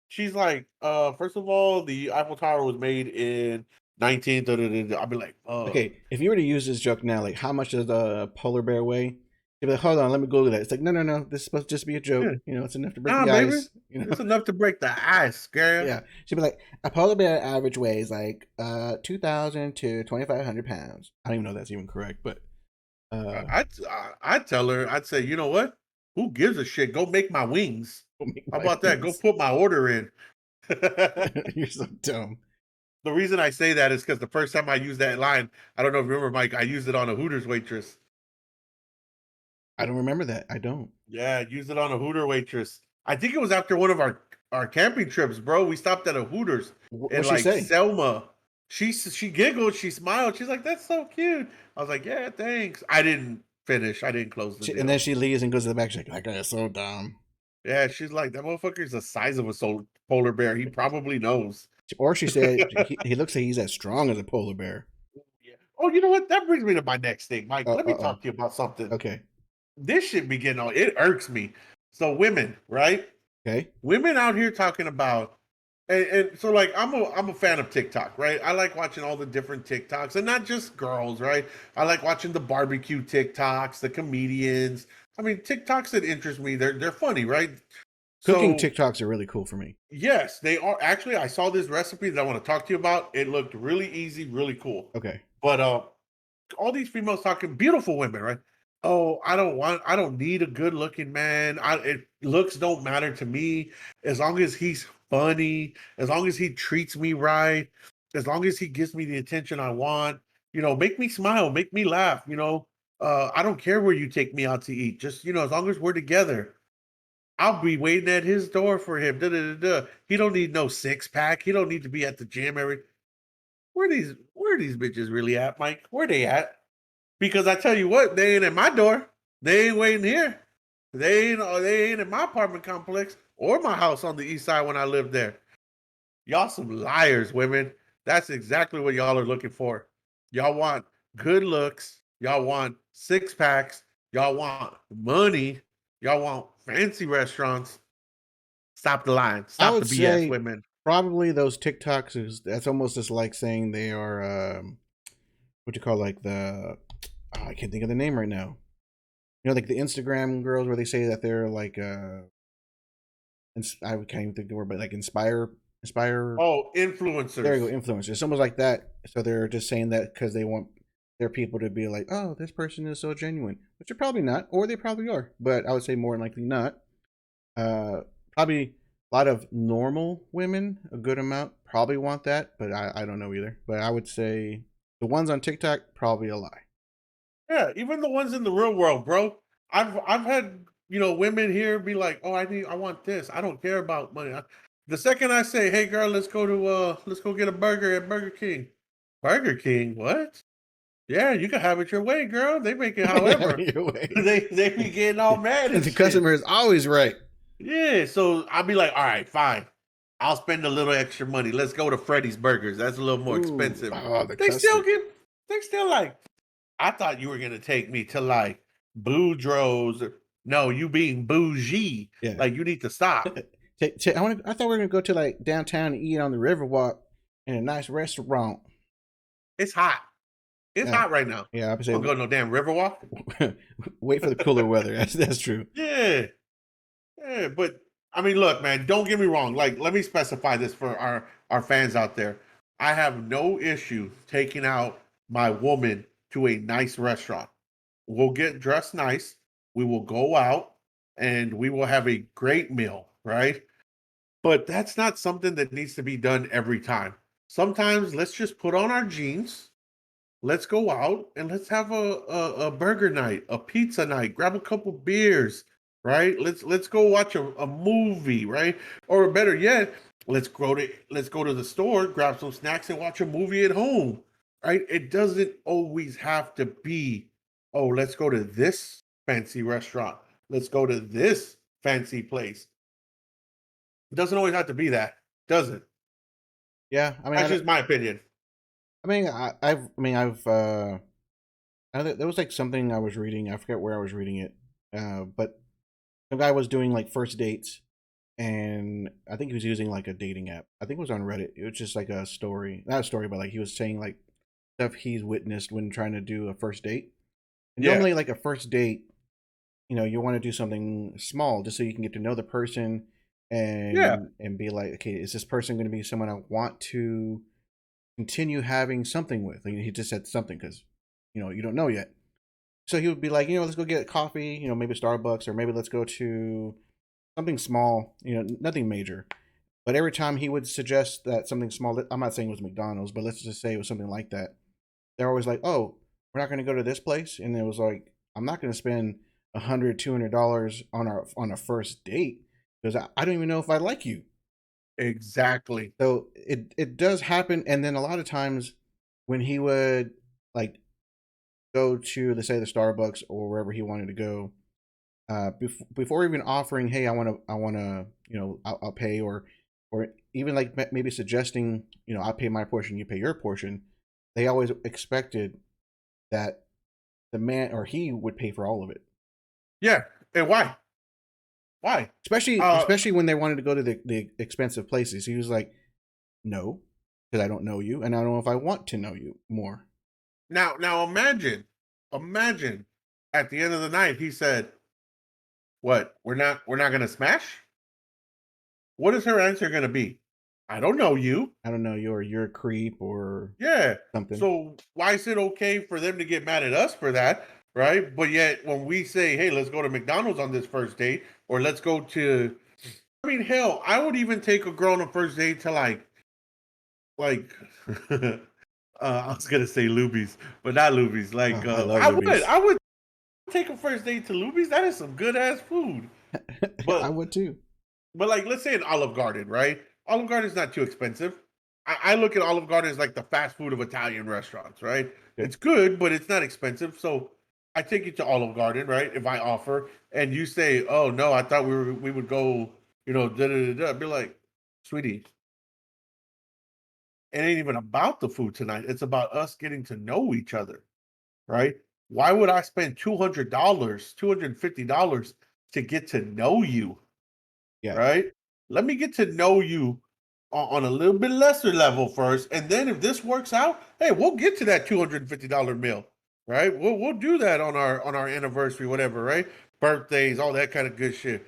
she's like, first of all, the Eiffel Tower was made in 19. I'll be like, Okay, if you were to use this joke now, like how much does a polar bear weigh? You'd be like, hold on, let me Google that. It's like, no, no, no, this is supposed to just be a joke. yeah, It's enough to break nah, the baby. ice. It's enough to break the ice, girl. Yeah. She'd be like, a polar bear average weighs like 2,000 to 2,500 pounds. I don't even know if that's even correct, but uh I'd tell her, I'd say, you know what? Who gives a shit? Go make my wings. don't make How my about that? Go wings. put my order in. The You're so dumb. reason I say that is because the first time I used that line, I don't know if you remember, Mike, I used it on a Hooters waitress. I don't remember that. I don't. Yeah, I used it on a Hooter waitress. I think it was after one of our camping trips, bro. We stopped at a Hooters in What'd she like say? Selma. She giggled, she smiled. She's like, "That's so cute." I was like, "Yeah, thanks." I didn't finish. I didn't close the And then deal. she leaves and goes to the back. She's like, that guy is so dumb. Yeah, she's like, "That motherfucker's the size of a polar bear. He probably knows." Or she said, he looks like he's as strong as a polar bear. Yeah. Oh, you know what? That brings me to my next thing, Mike. Let me Uh-oh. talk to you about something. Okay. This shit be getting on. It irks me. So women, right? Okay. Women out here talking about, and so like I'm a fan of TikTok, right? I like watching all the different TikToks, and not just girls, right? I like watching the barbecue TikToks, the comedians. I mean, TikToks that interest me. They're funny, right? Cooking So TikToks are really cool for me. yes, they are. Actually, I saw this recipe that I want to talk to you about. It looked really easy, really cool. Okay. But all these females talking, beautiful women, right? Oh, I don't need a good looking man. Looks don't matter to me as long as he's funny, as long as he treats me right, as long as he gives me the attention I want. Make me smile, make me laugh. I don't care where you take me out to eat. Just as long as we're together, I'll be waiting at his door for him. Da, da, da, da. He don't need no six pack. He don't need to be at the gym every. Where these bitches really at, Mike? Where they at? Because I tell you what, they ain't at my door. They ain't waiting here. They ain't in my apartment complex or my house on the east side when I lived there. Y'all some liars, women. That's exactly what y'all are looking for. Y'all want good looks. Y'all want six packs. Y'all want money. Y'all want fancy restaurants. Stop the line. I Stop the would BS, say women. Probably those TikToks is that's almost just like saying they are what you call like the I can't think of the name right now. You know, like the Instagram girls where they say that they're like I can't even think of the word, but like inspire. Oh, There you influencers. go, influencers. It's almost like that. So they're just saying that because they want their people to be like, oh, this person is so genuine, which they're probably not, or they probably are, but I would say more than likely not. Uh, Probably a lot of normal women, a good amount, probably want that, but I don't know either. But I would say the ones on TikTok, probably a lie. Yeah, even the ones in the real world, bro. I've had women here be like, "Oh, I want this. I don't care about money." The second I say, "Hey, girl, let's go get a burger at Burger King." Burger King, what? Yeah, you can have it your way, girl. They make it however. Your way. They be getting all mad and The shit. customer is always right. Yeah, so I'll be like, all right, fine. I'll spend a little extra money. Let's go to Freddy's Burgers. That's a little more Ooh, expensive. oh, the They still customer. get, they still like, I thought you were gonna take me to like Boudreaux's. No, you being bougie. Yeah. Like you need to stop. I thought we were gonna go to like downtown and eat on the Riverwalk in a nice restaurant. It's hot. It's Yeah, hot right now. yeah. I would Don't say go to no damn Riverwalk. wait for the cooler weather. That's true. Yeah, yeah. But I mean, look, man. Don't get me wrong. Like, let me specify this for our fans out there. I have no issue taking out my woman to a nice restaurant. We'll get dressed nice. We will go out and we will have a great meal, right? But that's not something that needs to be done every time. Sometimes let's just put on our jeans. Let's go out and let's have a burger night, a pizza night, grab a couple beers, right? Let's go watch a movie, right? Or better yet, let's go to the store, grab some snacks and watch a movie at home. Right? It doesn't always have to be, oh, let's go to this fancy restaurant. Let's go to this fancy place. It doesn't always have to be that, does it? Yeah, I mean, That's just my opinion. I've there was like something I was reading. I forget where I was reading it, but some guy was doing like first dates, and I think he was using like a dating app. I think it was on Reddit. It was just like a story, not a story, but like he was saying like stuff he's witnessed when trying to do a first date. And Yeah. normally, like a first date, you want to do something small just so you can get to know the person Yeah. and be like, okay, is this person going to be someone I want to continue having something with? Like he just said something because you don't know yet. So he would be like, let's go get coffee, maybe Starbucks, or maybe let's go to something small, nothing major. But every time he would suggest that something small, I'm not saying it was McDonald's, but let's just say it was something like that. They're always like, oh, we're not going to go to this place. And it was like, I'm not going to spend $100, $200 on a first date because I don't even know if I like you. Exactly. So it does happen. And then a lot of times when he would like go to, let's say, the Starbucks or wherever he wanted to go, before even offering, hey, I want to, I'll pay, or even like maybe suggesting, I'll pay my portion, you pay your portion. They always expected that the man or he would pay for all of it. Yeah. And why? Why? Especially when they wanted to go to the expensive places. He was like, no, because I don't know you, and I don't know if I want to know you more. Now imagine at the end of the night he said, "What? We're not gonna smash." What is her answer gonna be? I don't know you. I don't know you, or you're a creep, or Yeah. something. So why is it okay for them to get mad at us for that, right? But yet when we say, "Hey, let's go to McDonald's on this first date," or let's go to, I mean, hell, I would even take a girl on a first date to like I was gonna say Luby's, but not Luby's. Oh, Like I love Luby's. I would take a first date to Luby's. That is some good ass food. I But would too. like let's say an Olive Garden, right? Olive Garden is not too expensive. I look at Olive Garden as like the fast food of Italian restaurants, right? Okay. It's good, but it's not expensive. So I take you to Olive Garden, right? If I offer and you say, "Oh no, I thought we would go," da da da da. I'd be like, "Sweetie, it ain't even about the food tonight. It's about us getting to know each other, right? Why would I spend $200, $250 to get to know you, Yeah. right? Let me get to know you on a little bit lesser level first, and then if this works out, hey, we'll get to that $250 meal, right? We'll do that on our anniversary, whatever, right? Birthdays, all that kind of good shit.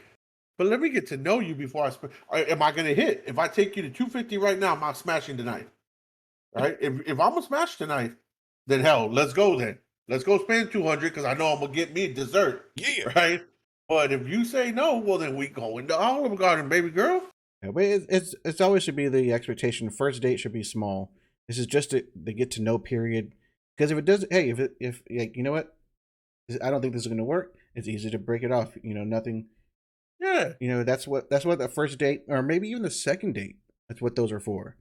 But let me get to know you before I spend. Am I gonna hit? If I take you to 250 right now, I'm not smashing tonight, right? If I'm gonna smash tonight, then hell, let's go then. Let's go spend 200 because I know I'm gonna get me dessert, Yeah. right? But if you say no, well then we go into Olive Garden, baby girl. Yeah, but it's always should be the expectation. First date should be small. This is just the get to know period. Because if it does, hey, if like you know what, I don't think this is going to work. It's easy to break it off. You know, nothing. Yeah. You know, that's what the first date, or maybe even the second date. That's what those are for.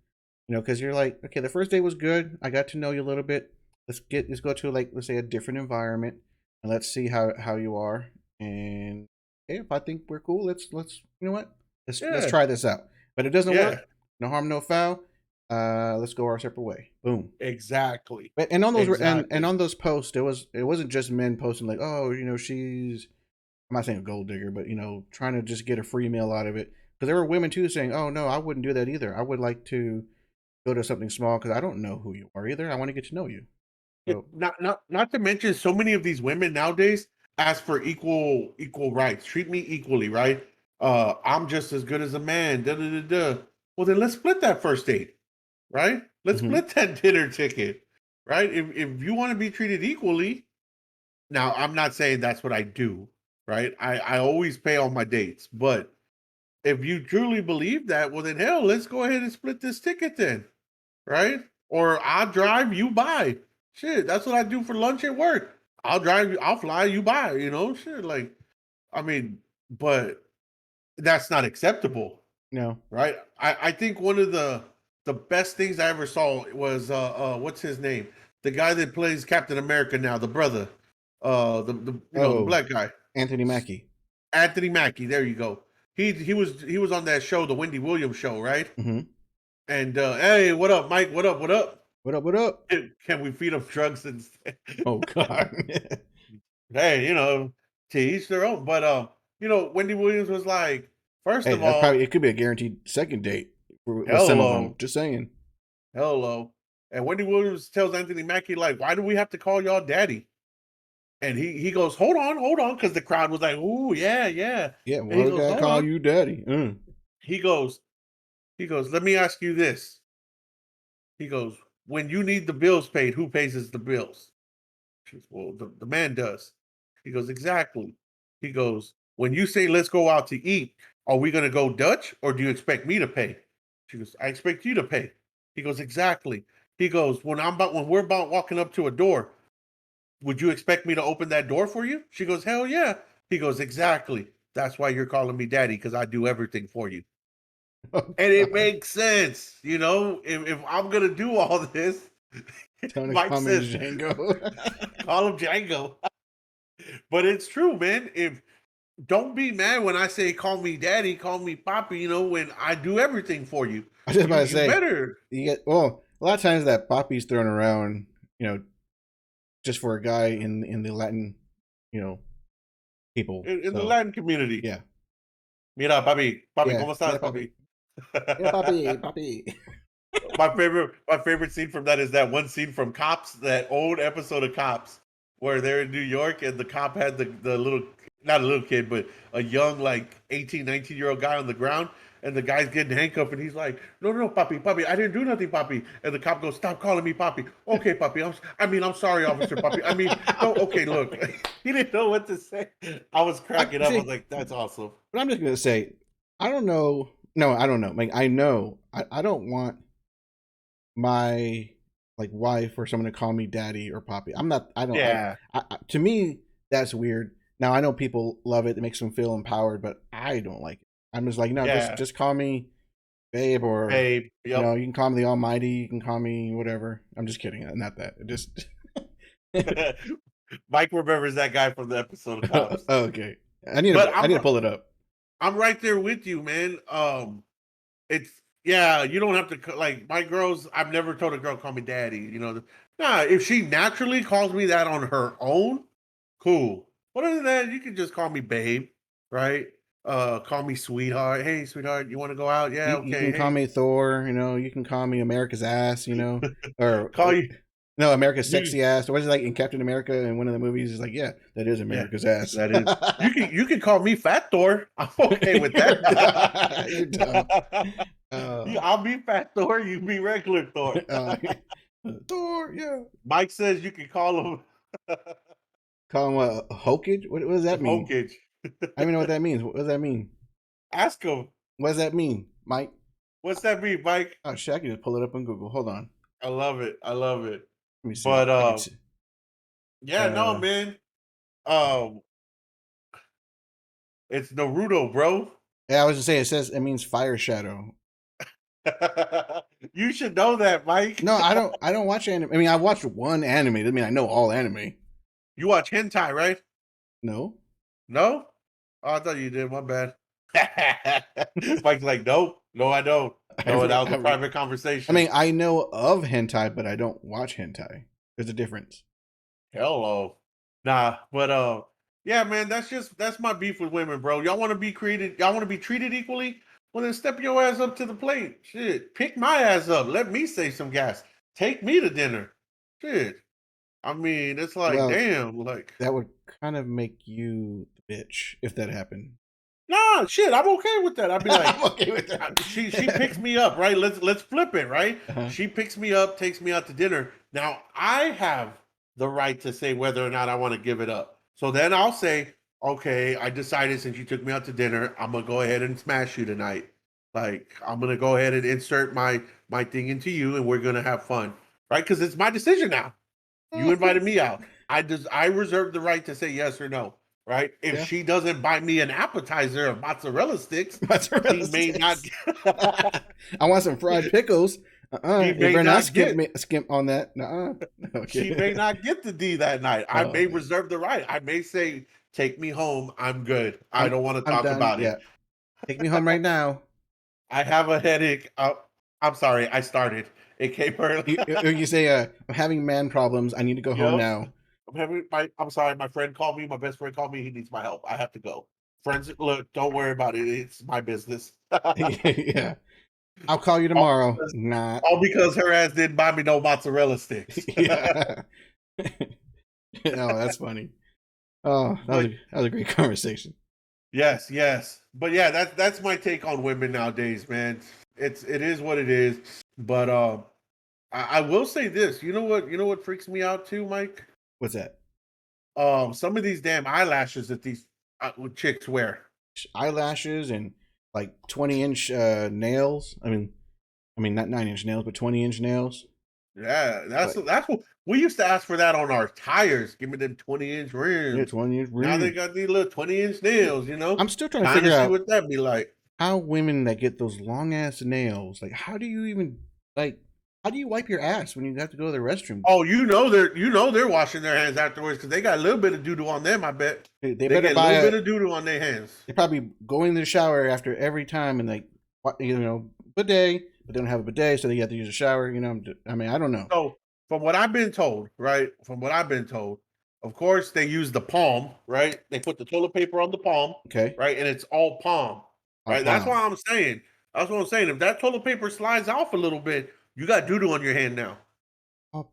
You know, because you're like, okay, the first date was good. I got to know you a little bit. Let's go to, like, let's say, a different environment, and let's see how you are. And hey, if I think we're cool, let's you know what, let's Yeah. try this out. But if it doesn't Yeah. work, no harm, no foul. Let's go our separate way. Boom. Exactly. But and on those and Exactly. on those posts, it wasn't just men posting like, oh, you know, she's, I'm not saying a gold digger, but you know, trying to just get a free meal out of it. Because there were women too saying, "Oh no, I wouldn't do that either. I would like to go to something small because I don't know who you are either. I want to get to know you." So, Not to mention, so many of these women nowadays ask for equal rights. Treat me equally, right? I'm just as good as a man. Da da da da. Well, then let's split that first date, right? Let's mhm. split that dinner ticket, right? If you want to be treated equally, now I'm not saying that's what I do, right? I always pay all my dates, but if you truly believe that, well then hell, let's go ahead and split this ticket then, right? Or I'll drive, you buy. Shit, that's what I do for lunch at work. I'll drive you, I'll fly, you buy, shit. Like, I mean, but that's not acceptable, No. right? I think one of the best things I ever saw was what's his name? The guy that plays Captain America now, the brother. The Oh, black guy. Anthony Mackie. Anthony Mackie, there you go. He was on that show, the Wendy Williams show, right? Mm-hmm. And hey, what up, Mike? What up? What up? What up? What up? Can we feed them drugs instead? Oh God. Hey, to each their own. But Wendy Williams was like, first Hey, of that probably, all, it could be a guaranteed second date with some of them. hello, Just saying. hello. And Wendy Williams tells Anthony Mackie, like, why do we have to call y'all daddy? And he goes, hold on, because the crowd was like, ooh, yeah, yeah. Yeah. And Why he we goes, gotta hold call on. you daddy? He goes, let me ask you this. He goes, when you need the bills paid, who pays the bills? She goes, well, the man does. He goes, exactly. He goes, when you say let's go out to eat, are we gonna go Dutch or do you expect me to pay? She goes, I expect you to pay. He goes, exactly. He goes, when we're about walking up to a door, would you expect me to open that door for you? She goes, hell yeah. He goes, exactly. That's why you're calling me daddy, because I do everything for you. Oh And it God. makes sense, if I'm gonna do all this, Trying to Mike call me says, Django. call him Django. But it's true, man. If Don't be mad when I say call me daddy, call me poppy, when I do everything for you. I was just about You to you say, better you get, well, a lot of times that poppy's thrown around, you know, just for a guy in the Latin, you know, people. in the So Latin community. yeah, Mira, papi, yeah, ¿cómo yeah, estás, papi, papi? yeah, papi, papi. My favorite scene from that is that one scene from Cops, that old episode of Cops, where they're in New York and the cop had the little, not a little kid, but a young, like 18, 19-year-old guy on the ground, and the guy's getting handcuffed and he's like, no, no, papi, I didn't do nothing, papi. And the cop goes, stop calling me papi. Okay, papi, I'm sorry, officer, papi. No, okay, look. He didn't know what to say. I was I cracking up. I was see, like, that's awesome. but I'm just gonna say, I don't know. No, I don't know. Like I know, I don't want my, like, wife or someone to call me daddy or poppy. I'm not. I don't. Yeah. To me, that's weird. Now I know people love it. It makes them feel empowered, but I don't like it. I'm just like, no, Yeah. just call me babe, or Babe. you know, Yep. you can call me the Almighty. You can call me whatever. I'm just kidding. Not that. It just. Mike remembers that guy from the episode of Cops. Okay. But I need to pull it up. I'm right there with you, man. It's yeah, you don't have to like my girls. I've never told a girl call me daddy. Nah. If she naturally calls me that on her own, cool. But other than that, you can just call me babe, right? call me sweetheart. Hey, sweetheart, you want to go out? Yeah, You okay. can call Hey, me Thor. You know, you can call me America's ass. You know, or call you. no, America's you sexy ass. Or was it like in Captain America in one of the movies? He's like, yeah, that is yeah, America's ass. that is. You can call me Fat Thor. I'm okay with You're that. dumb. You're dumb. Uh, I'll be Fat Thor. You be regular Thor. uh, Thor, yeah. Mike says you can call him Call him what? Hokage? What does that mean? Hokage. I don't even know what that means. What does that mean? Ask him. What does that mean, Mike? What's that mean, Mike? Oh shit, I can just pull it up on Google. Hold on. I love it. I love it. Let me see. But I can see. yeah, no, man. Um, it's Naruto, bro. Yeah, I was gonna say it means fire shadow. You should know that, Mike. No, I don't watch anime. I mean, I watched one anime. Doesn't mean I know all anime. You watch hentai, right? No. No? Oh, I thought you did. My bad. Mike's like, nope. No, I don't. No, that was a private conversation. I mean, I know of hentai, but I don't watch hentai. There's a difference. Hello. Nah, but yeah, man, that's my beef with women, bro. Y'all want to be treated equally? Well, then step your ass up to the plate. Shit. Pick my ass up. Let me save some gas. Take me to dinner. Shit. I mean, it's like, Well, damn, like that would kind of make you the bitch if that happened. nah, shit, I'm okay with that. I'd be like, I'm okay with that. She picks me up, right? Let's flip it, right? Uh-huh. She picks me up, takes me out to dinner. Now I have the right to say whether or not I want to give it up. So then I'll say, okay, I decided since you took me out to dinner, I'm gonna go ahead and smash you tonight. Like I'm gonna go ahead and insert my thing into you, and we're gonna have fun, right? Because it's my decision now. You invited me out. I reserve the right to say yes or no. Right? If she doesn't buy me an appetizer of mozzarella sticks, he may not. I want some fried pickles. He You may better not not skimp on that. Okay. She may not get the D that night. I may reserve the right. I may say, "Take me home. I'm good. I don't want to talk about it. Take me home right now." I have a headache. I'm sorry. I started. It came early. You say, "I'm having man problems. I need to go home now." I'm sorry. My friend called me. My best friend called me. He needs my help. I have to go. Friends, look, don't worry about it. It's my business. Yeah. I'll call you tomorrow. All because her ass didn't buy me no mozzarella sticks. Yeah. Oh, that's funny. Oh, that was a great conversation. Yes. But yeah, that's my take on women nowadays, man. It is what it is. But I will say this. You know what freaks me out too, Mike? What's that? Some of these damn eyelashes that these chicks wear. Eyelashes and like 20-inch nails. I mean not 9-inch nails, but 20-inch nails. Yeah, that's what we used to ask for that on our tires. Give me them 20-inch rims. Yeah, 20-inch rims. Now they got these little 20-inch nails. I'm still trying to figure out what that be like. How women that get those long ass nails, like how do you even how do you wipe your ass when you have to go to the restroom? Oh, they're washing their hands afterwards because they got a little bit of doo doo on them. I bet They better get a little bit of doo doo on their hands. They probably go in the shower after every time and bidet, but they don't have a bidet, so they have to use a shower. I mean, I don't know. So from what I've been told, right? Of course they use the palm, right? They put the toilet paper on the palm, okay, right, and it's all palm, right? That's what I'm saying. If that toilet paper slides off a little bit, you got doo-doo on your hand now.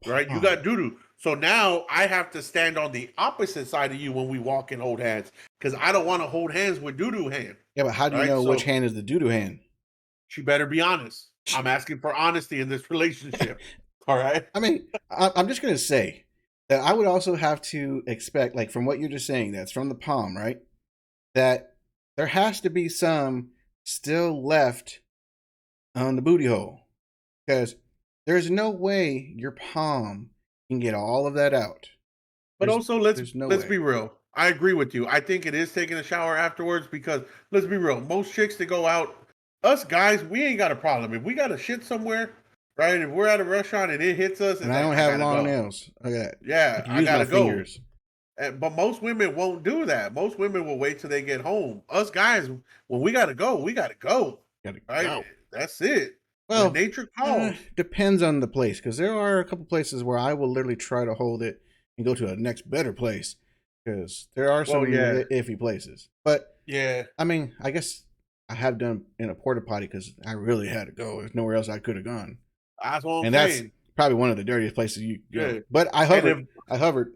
Right? You got doo-doo. So now I have to stand on the opposite side of you when we walk and hold hands because I don't want to hold hands with doo-doo hand. Yeah, but how do you know which hand is the doo-doo hand? She better be honest. I'm asking for honesty in this relationship. All right? I mean, I'm just going to say that I would also have to expect, like from what you're just saying, that's from the palm, right? That there has to be some still left on the booty hole. Because there's no way your palm can get all of that out. But also, let's be real. I agree with you. I think it is taking a shower afterwards because, let's be real, most chicks that go out, us guys, we ain't got a problem. If we got to shit somewhere, right? If we're at a restaurant and it hits us. And I don't have long nails. Okay. Yeah, I got to go. Fingers. But most women won't do that. Most women will wait till they get home. Us guys, when we got to go, we got to go. Right? That's it. Well, when nature calls. Depends on the place, because there are a couple places where I will literally try to hold it and go to a next better place, because there are some iffy places. But Yeah, I mean, I guess I have done in a porta potty because I really had to go. There's nowhere else I could have gone, that's what I'm and that's saying. probably one of the dirtiest places you go. Yeah, But I and hovered. if I hovered.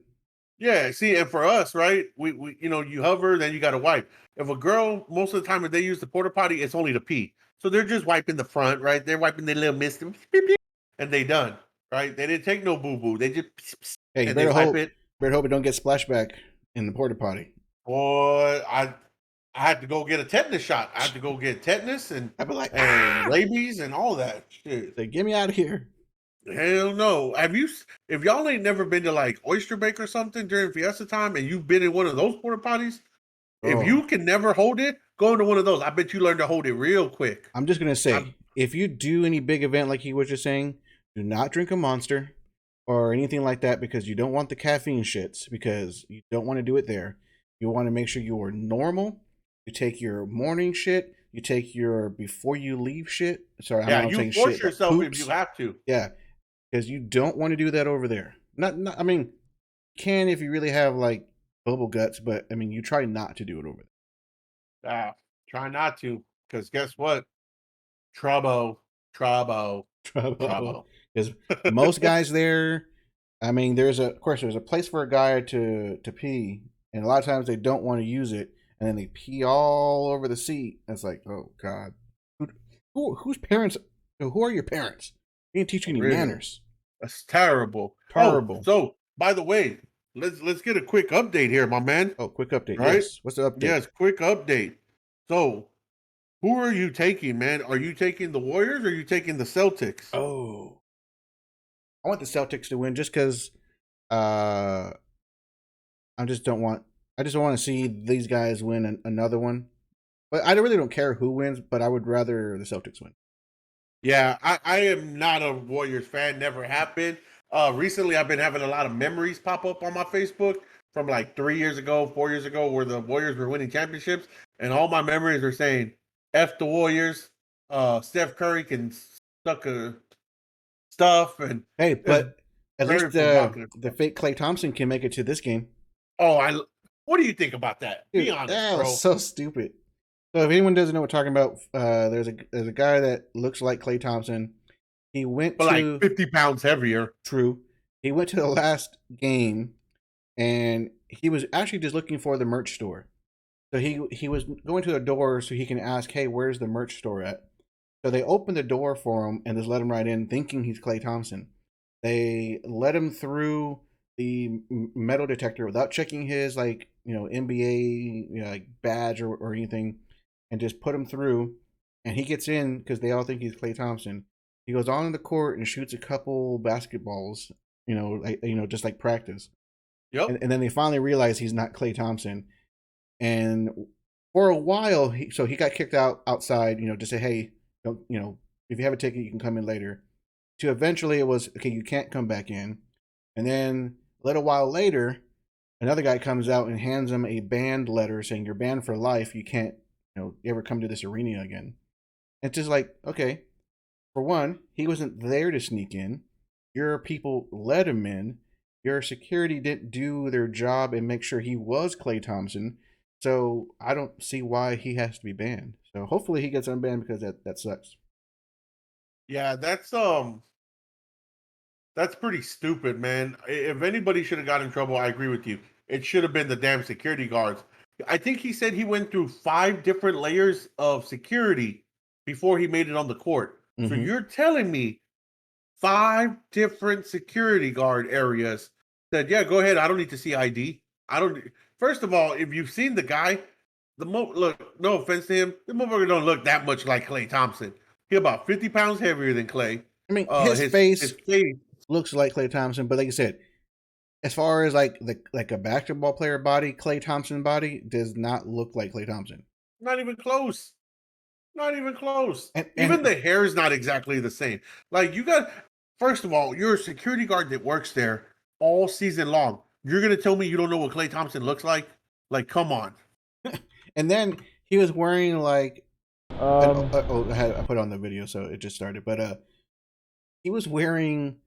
yeah, see, and for us, right, we you hover, then you got to wipe. If a girl, most of the time, if they use the porta potty, it's only to pee, so they're just wiping the front, right? They're wiping their little mist, and they done, right? They didn't take no boo boo. They just Hey, you and they better wipe hope. it. Better hope it don't get splashback in the porta potty. Boy, I had to go get a tetanus shot. I had to go get tetanus I'd be like, and rabies and all that shit. Say, get me out of here. Hell no. If y'all ain't never been to like Oyster Bake or something during Fiesta time and you've been in one of those porta potties, if Oh, you can never hold it, go into one of those. I bet you learn to hold it real quick. I'm just gonna I, say, if you do any big event like he was just saying, do not drink a Monster or anything like that because you don't want the caffeine shits because you don't want to do it there. You want to make sure you are normal. You take your morning shit. You take your before you leave shit. Sorry, I'm yeah, not you saying force shit, but yourself if you poops. have to. Yeah, because you don't want to do that over there. Not I mean, can if you really have like bubble guts, but I mean, you try not to do it over Try not to, because guess what? Trouble, trouble, there. trouble. Because most guys there, I mean, of course there's a place for a guy to pee, and a lot of times they don't want to use it, and then they pee all over the seat. And it's like, oh god, whose parents? Who are your parents? They didn't teach you For any real. manners. That's terrible. Oh, Terrible. so by the way, let's get a quick update here, my man. Oh, quick update. Right? Yes. What's the update? Yes, quick update. So, who are you taking, man? Are you taking the Warriors or are you taking the Celtics? Oh, I want the Celtics to win just because uh, I just don't want. I just don't want to see these guys win another one. But I really don't care who wins. But I would rather the Celtics win. Yeah, I am not a Warriors fan, never have been. Recently I've been having a lot of memories pop up on my Facebook from like 3 years ago, 4 years ago, where the Warriors were winning championships, and all my memories are saying F the Warriors, Steph Curry can suck a stuff and Hey, it's but at very least provocative. the fake Klay Thompson can make it to this game. Oh, what do you think about that? Be Dude, honest, that was bro. so stupid. So if anyone doesn't know what we're talking about, there's a guy that looks like Klay Thompson. He went But like to 50 pounds heavier. True. He went to the last game and he was actually just looking for the merch store. So he was going to the door so he can ask, "Hey, where's the merch store at?" So they opened the door for him and just let him right in, thinking he's Klay Thompson. They let him through the metal detector without checking his NBA like badge or anything, and just put him through. And he gets in because they all think he's Klay Thompson. He goes on the court and shoots a couple basketballs, just like practice. Yep. And then they finally realize he's not Klay Thompson. And for a while, he got kicked outside, to say, hey, don't, if you have a ticket, you can come in later. To eventually, it was okay. You can't come back in. And then a little while later, another guy comes out and hands him a banned letter saying you're banned for life. You can't, ever come to this arena again. It's just like, okay, for one, he wasn't there to sneak in. Your people let him in. Your security didn't do their job and make sure he was Klay Thompson. So I don't see why he has to be banned. So hopefully he gets unbanned because that sucks. Yeah, that's pretty stupid, man. If anybody should have got in trouble, I agree with you. It should have been the damn security guards. I think he said he went through 5 different layers of security before he made it on the court. So Mm-hmm. you're telling me 5 different security guard areas said, "Yeah, go ahead. I don't need to see ID. I don't." First of all, if you've seen the guy, look. No offense to him, the motherfucker don't look that much like Klay Thompson. He about 50 pounds heavier than Klay. I mean, his His face face. looks like Klay Thompson, but like I said, as far as like a basketball player body, Klay Thompson body does not look like Klay Thompson. Not even close. Not even close. Even And the hair is not exactly the same. Like you got, first of all, you're a security guard that works there all season long. You're gonna tell me you don't know what Klay Thompson looks like? Like, come on. and then he was wearing like Um, I put on the video so it just started, but he was wearing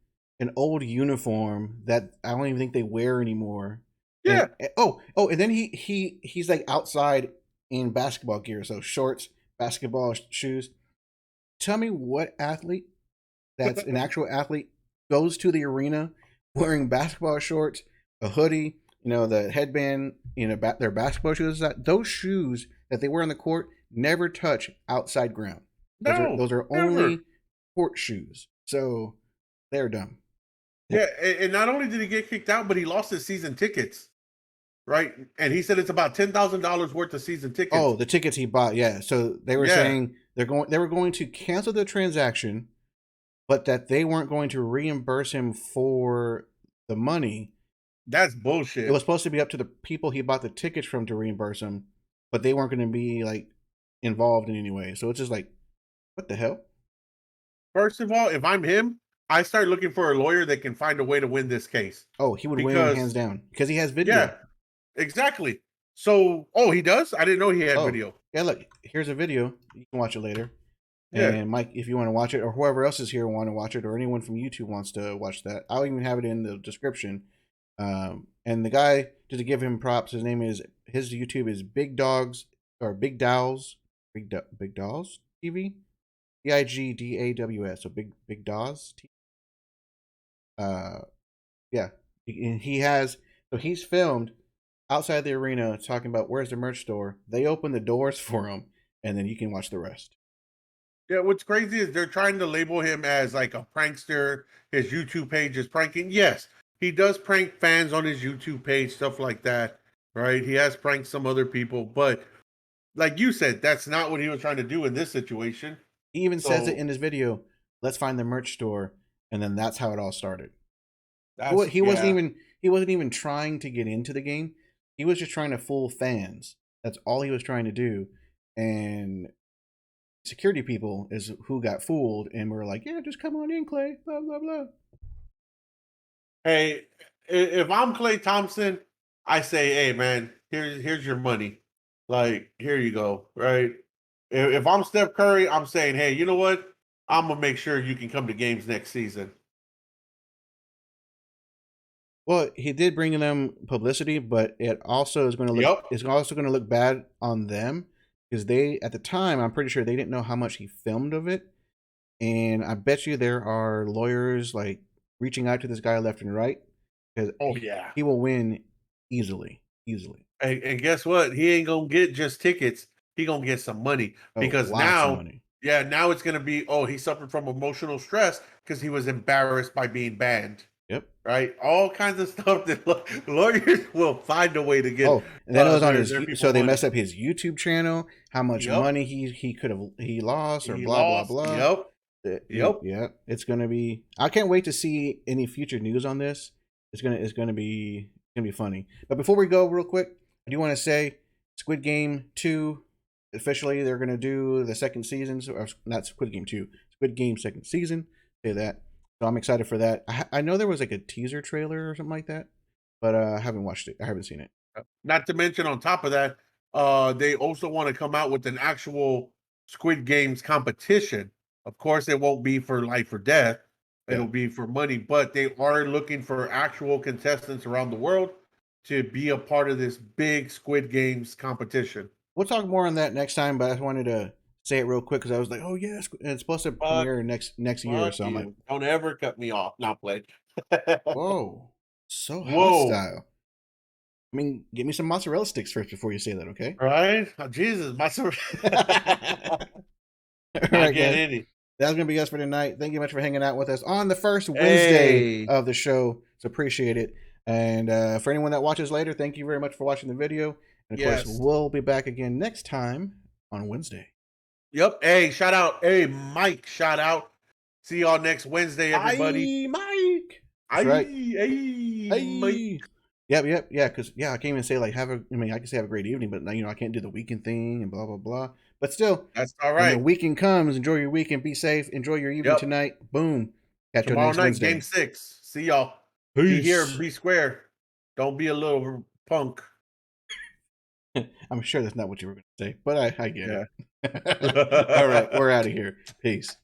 an old uniform that I don't even think they wear anymore. Yeah. And and then he's like outside in basketball gear, so shorts, basketball shoes. Tell me what athlete that's an actual athlete goes to the arena wearing basketball shorts, a hoodie, the headband, their basketball shoes. That those shoes that they wear on the court never touch outside ground. No, Those are never. only court shoes. So they're dumb. Yeah, and not only did he get kicked out, but he lost his season tickets, right? And he said it's about $10,000 worth of season tickets. Oh, the tickets he bought, yeah. So they were Yeah, saying they were going to cancel the transaction, but that they weren't going to reimburse him for the money. that's It bullshit. was supposed to be up to the people he bought the tickets from to reimburse him, but they weren't going to be like involved in any way. So it's just like, what the hell? First of all, if I'm him, I start looking for a lawyer that can find a way to win this case. Oh, he would win hands Because, down because he has video. yeah, exactly. So, oh, he does? I didn't know he had Oh, video. yeah, look, here's a video. You can watch it later. Yeah. And Mike, if you want to watch it, or whoever else is here want to watch it, or anyone from YouTube wants to watch that, I'll even have it in the description. And the guy, just to give him props, his YouTube is Big Dogs or Big Dolls, Big Dolls TV, BIGDAWS, so Big Dolls. Yeah, and he's filmed outside the arena talking about where's the merch store. They open the doors for him, and then you can watch the rest. Yeah, what's crazy is they're trying to label him as like a prankster. His YouTube page is pranking. Yes, he does prank fans on his YouTube page, stuff like that, right? He has pranked some other people, but like you said, that's not what he was trying to do in this situation. He even says it So in his video. Let's find the merch store, and then that's how it all started. that's He wasn't even trying to get into the game. He was just trying to fool fans. That's all he was trying to do. And security people is who got fooled and were like, "Yeah, just come on in, Klay." Blah blah blah. Hey, if I'm Klay Thompson, I say, hey man, here's your money. Like, here you go, right? If I'm Steph Curry, I'm saying, hey, you know what? I'm gonna make sure you can come to games next season. Well, he did bring them publicity, but it also is going to look Yep. it's also going to look bad on them because they at the time I'm pretty sure they didn't know how much he filmed of it, and I bet you there are lawyers like reaching out to this guy left and right because Oh yeah. he will win easily, easily. And guess what? He ain't gonna get just tickets. He gonna get some money Oh, because lots of now, money. yeah, now it's gonna be, oh, he suffered from emotional stress because he was embarrassed by being banned. Yep. Right? All kinds of stuff that lawyers will find a way to get Oh, and then it was on their people so they money. messed up his YouTube channel, how much Yep. money he lost or He blah blah lost. blah. Yep. Yep. Yeah, it's gonna be. I can't wait to see any future news on this. It's gonna be funny. But before we go, real quick, I do want to say Squid Game 2 officially they're gonna do the second season. So not Squid Game 2, Squid Game second season. Say that. So I'm excited for that. I know there was like a teaser trailer or something like that, but I haven't watched it. I haven't seen it. Not to mention, on top of that, they also want to come out with an actual Squid Games competition. Of course, it won't be for life or death. Yeah. It'll be for money, but they are looking for actual contestants around the world to be a part of this big Squid Games competition. We'll talk more on that next time, but I just wanted to say it real quick because I was like, oh yes, it's supposed to Fuck, premiere next year. fuck So I'm like, you. Don't ever cut me off. Not play. whoa, so Whoa. hostile. I mean, give me some mozzarella sticks first before you say that, okay? Right? Oh, Jesus. All Not right, get guys. any. That's gonna be us for tonight. Thank you much for hanging out with us on the first Wednesday Hey. of the show. So appreciate it. And for anyone that watches later, thank you very much for watching the video. And of course, Yes. we'll be back again next time on Wednesday. Yep. Hey, shout out. Hey, Mike, shout out. See y'all next Wednesday, everybody. Hi, Mike. Hey, That's right. hey, Mike. Hey. Yep, yeah, because I can't even say like I can say have a great evening, but now I can't do the weekend thing and blah blah blah. But still, That's all when the right. weekend comes, enjoy your weekend, be safe, enjoy your evening Yep. tonight. Boom. Catch you Tomorrow next night, Wednesday. game 6. See y'all. Peace. Be here, be square. Don't be a little punk. I'm sure that's not what you were going to say, but I get Yeah. it. All right, we're out of here. Peace.